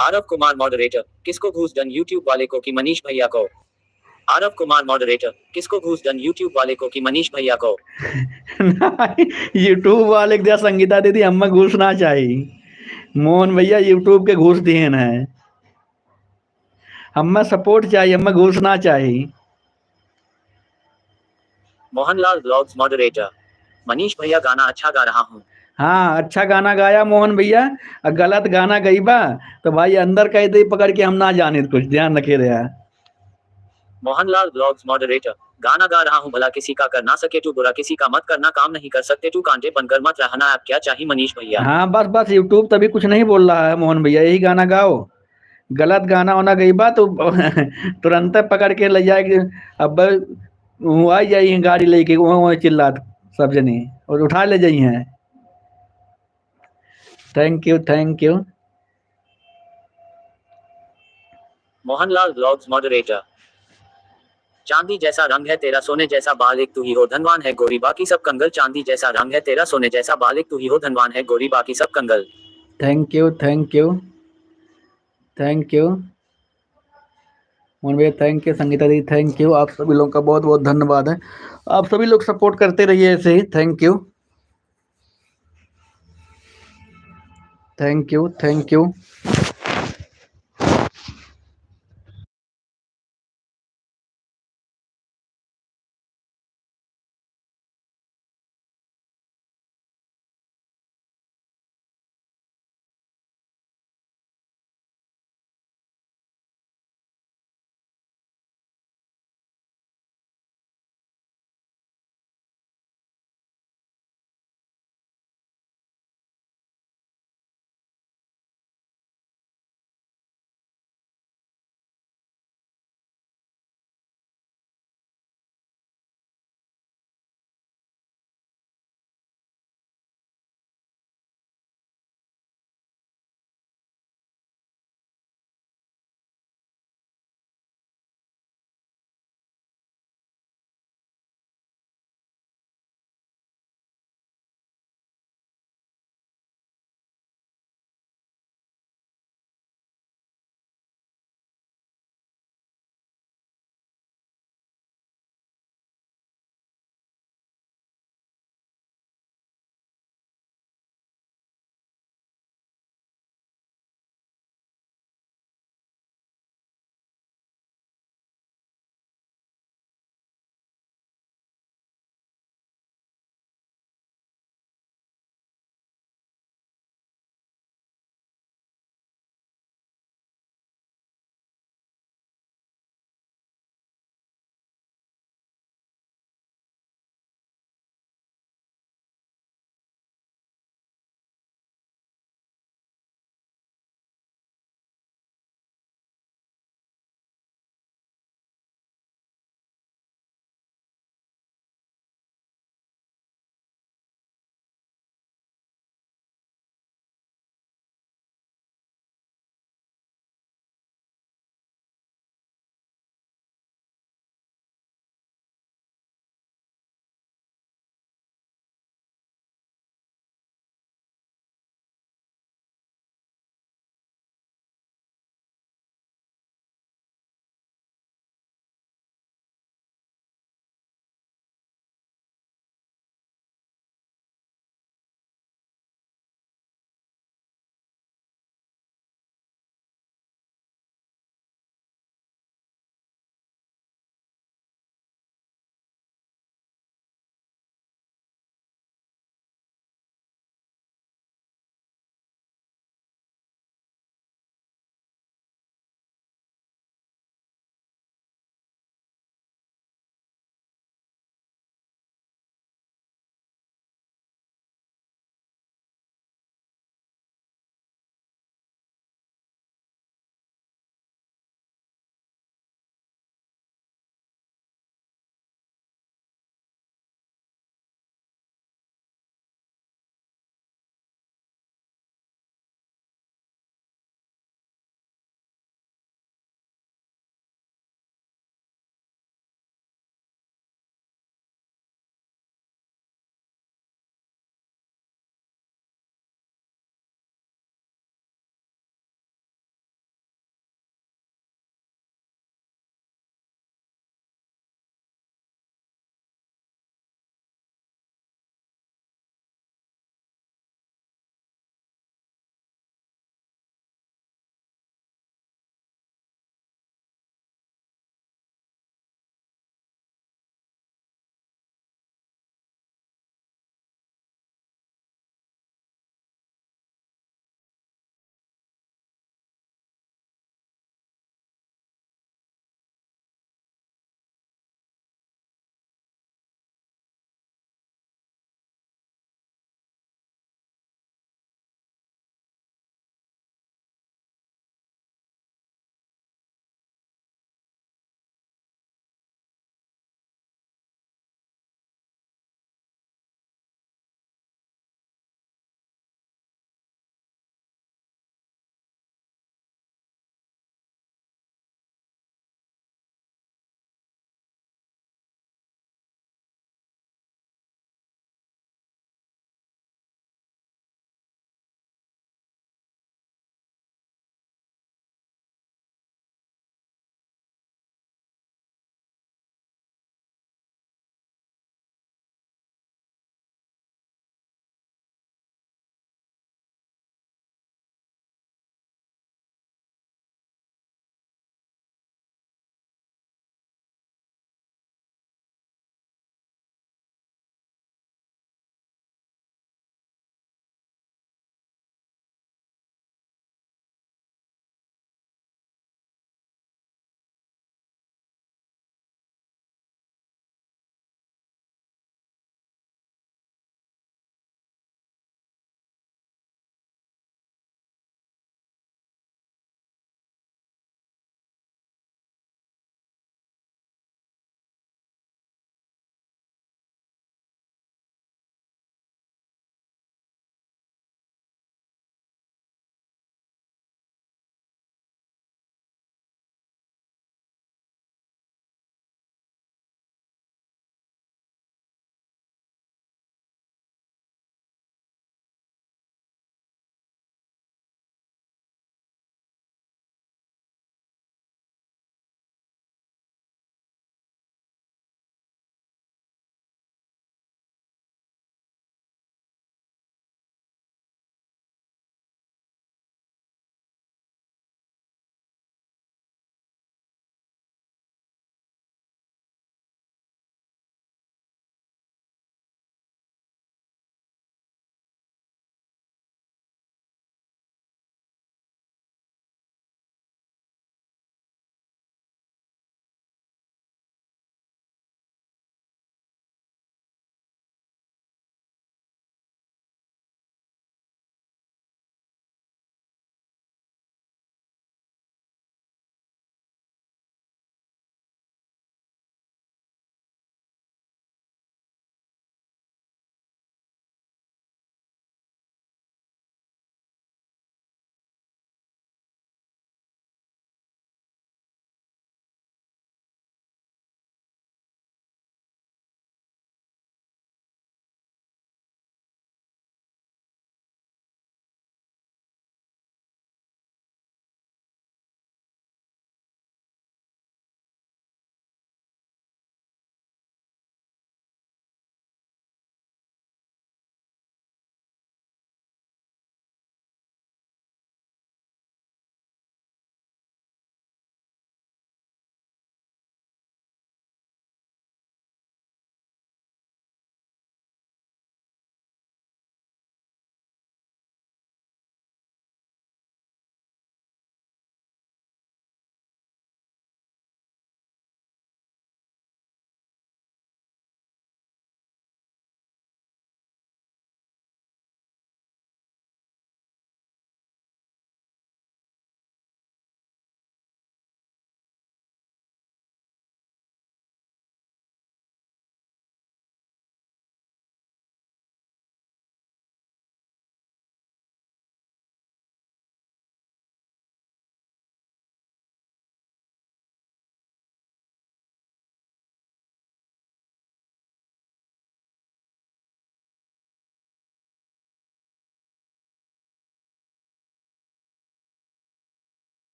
आरव कुमार मॉडरेटर। किसको घूस डन यूट्यूब वाले को कि मनीष भैया को। आरव कुमार मॉडरेटर। किसको घूस डन यूट्यूब वाले को कि मनीष भैया को। यूट्यूब वाले के दिया संगीता दीदी, हमें घूस ना चाहिए। मोहन भैया यूट्यूब के घूस दिए है, हमें सपोर्ट चाहिए, हमें घूस ना चाहिए। Mohanlal blogs moderator. मनीष भैया गाना अच्छा गा रहा हूँ। हाँ, अच्छा गाना गाया मोहन भैया। गलत गाना गई बा तो भाई अंदर कह दे पकड़ के, हम ना जाने, कुछ ध्यान रखे रहा। Mohanlal blogs moderator. गाना गा रहा हूँ भला किसी का कर ना सके तू बुरा किसी का मत करना काम नहीं कर सकते तू कांटे बनकर मत रहना आप क्या चाहिए मनीष भैया। हाँ बस बस, यूट्यूब तभी कुछ नहीं बोल रहा है मोहन भैया, यही गाना गाओ। गलत गाना होना गई बात तो तुरंत पकड़ के ले जाए। अब हुआ ही जाइए गाड़ी लेके, वहाँ चिल्ला सब जने और उठा ले जाइए हैं। Thank you, thank you. Mohanlal blogs moderator. चांदी जैसा रंग है तेरा सोने जैसा बाल एक तू ही हो धनवान है गोरी बाकी सब कंगल चांदी जैसा रंग है तेरा सोने जैसा बाल एक तू ही हो धनवान है गोरी बाकी सब कंगल। Thank you, thank you, thank you Mohan भैया, थैंक यू संगीता दी, थैंक यू। आप सभी लोगों का बहुत बहुत धन्यवाद है। आप सभी लोग सपोर्ट करते रहिए ऐसे ही। Thank you, thank you, thank you.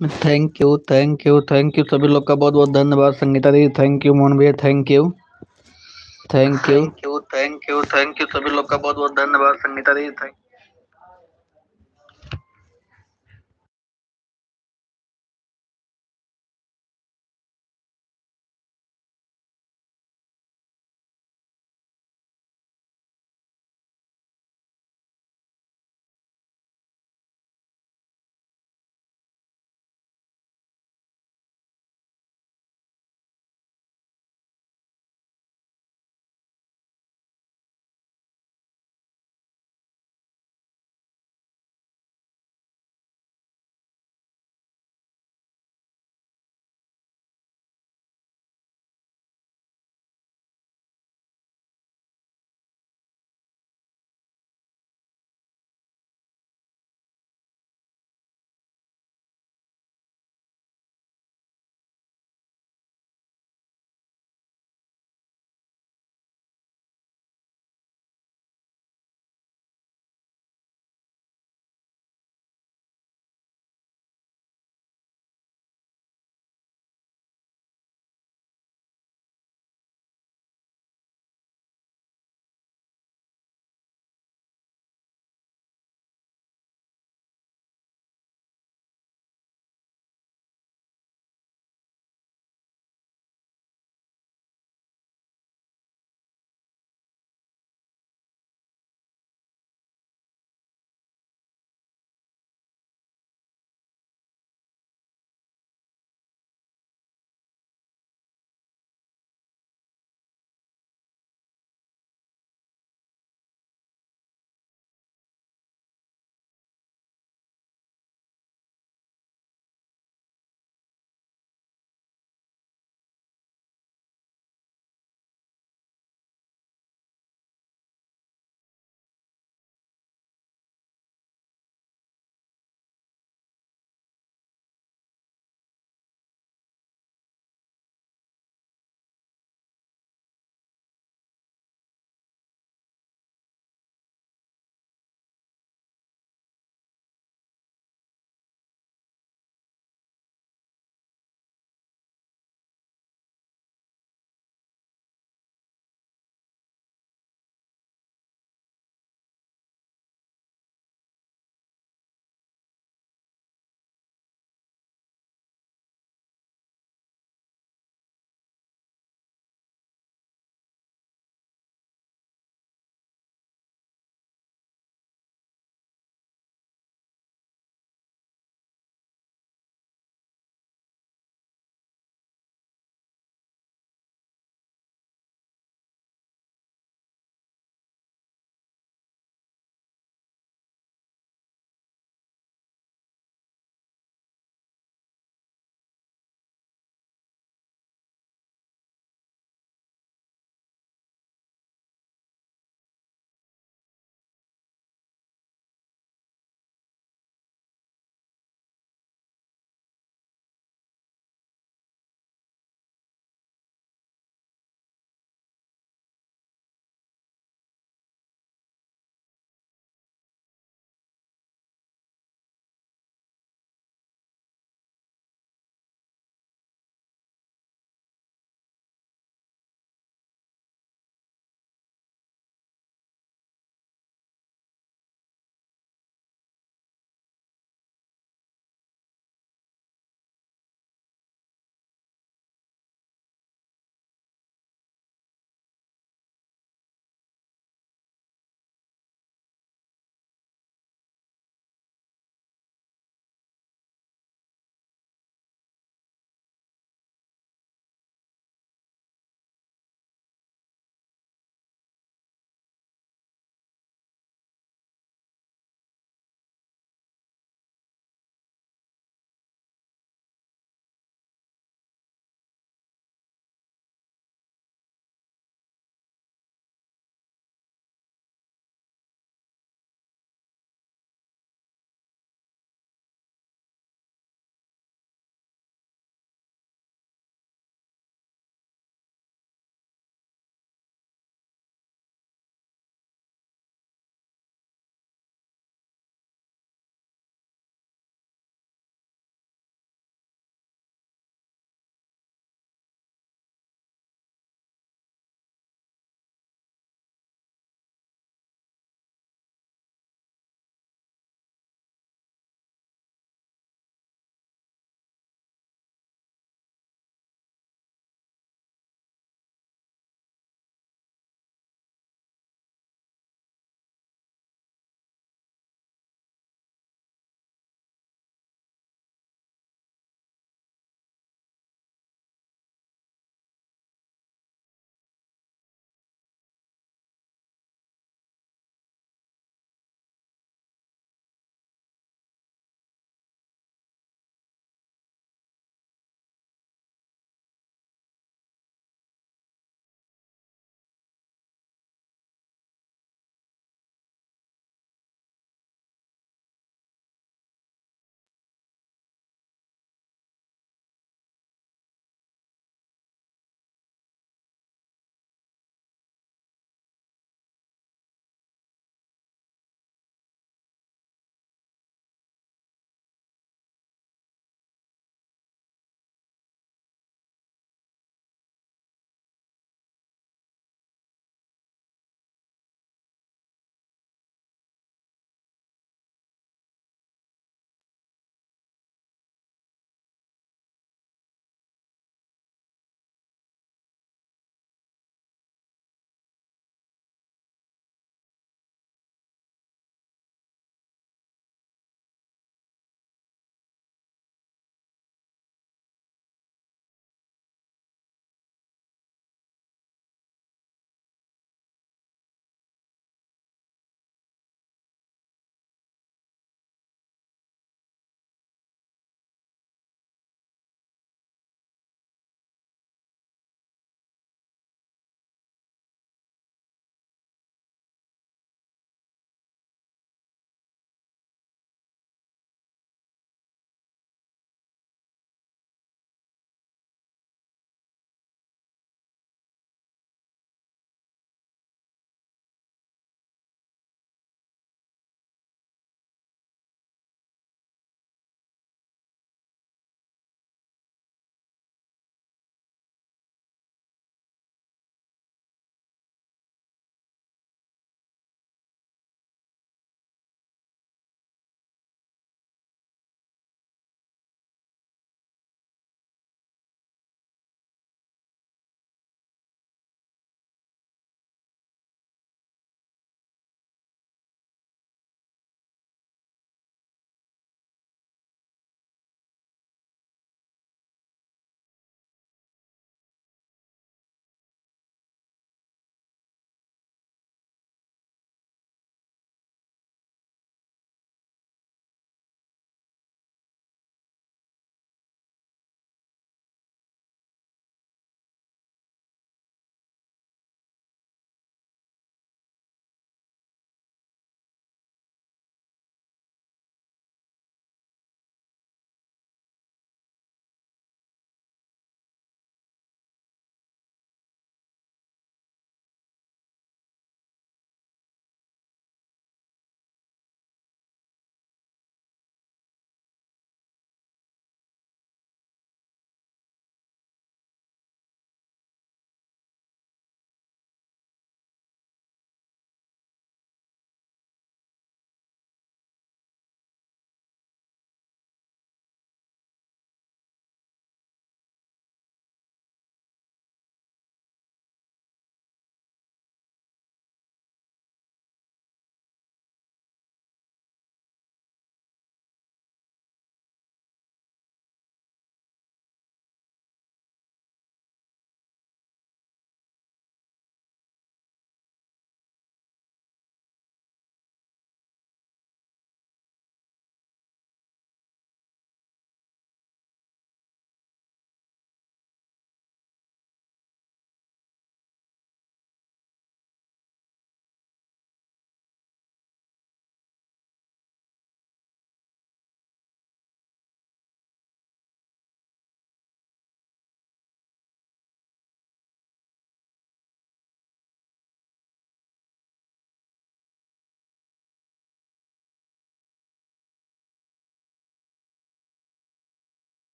Thank you सभी लोग का बहुत बहुत धन्यवाद। संगीता दीदी थैंक यू, मोहन भैया थैंक यू सभी लोग का बहुत बहुत धन्यवाद। संगीता दीदी थैंक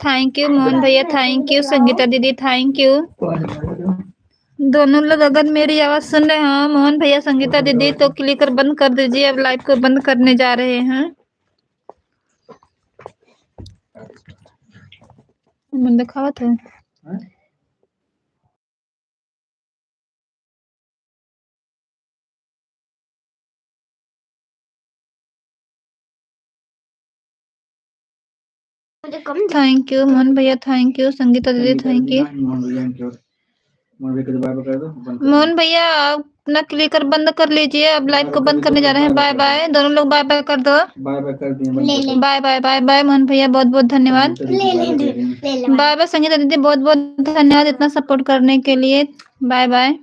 थैंक यू मोहन भैया, थैंक यू संगीता दीदी, थैंक यू। दोनों लोग अगर मेरी आवाज सुन रहे हो, मोहन भैया संगीता दीदी, तो क्लिक कर बंद कर दीजिए। अब लाइव को बंद करने जा रहे हैं। मैंने दिखावा था। थैंक यू मोहन भैया, थैंक यू संगीता दीदी, थैंक यू। मोहन भैया अपना क्लिकर बंद कर लीजिए। अब लाइव को बंद करने जा रहे हैं। Bye bye. दोनों लोग बाय बाय कर दो। Bye bye bye bye Mohan भैया, बहुत बहुत धन्यवाद। बाय बाय संगीता दीदी, बहुत बहुत धन्यवाद इतना सपोर्ट करने के लिए। Bye bye.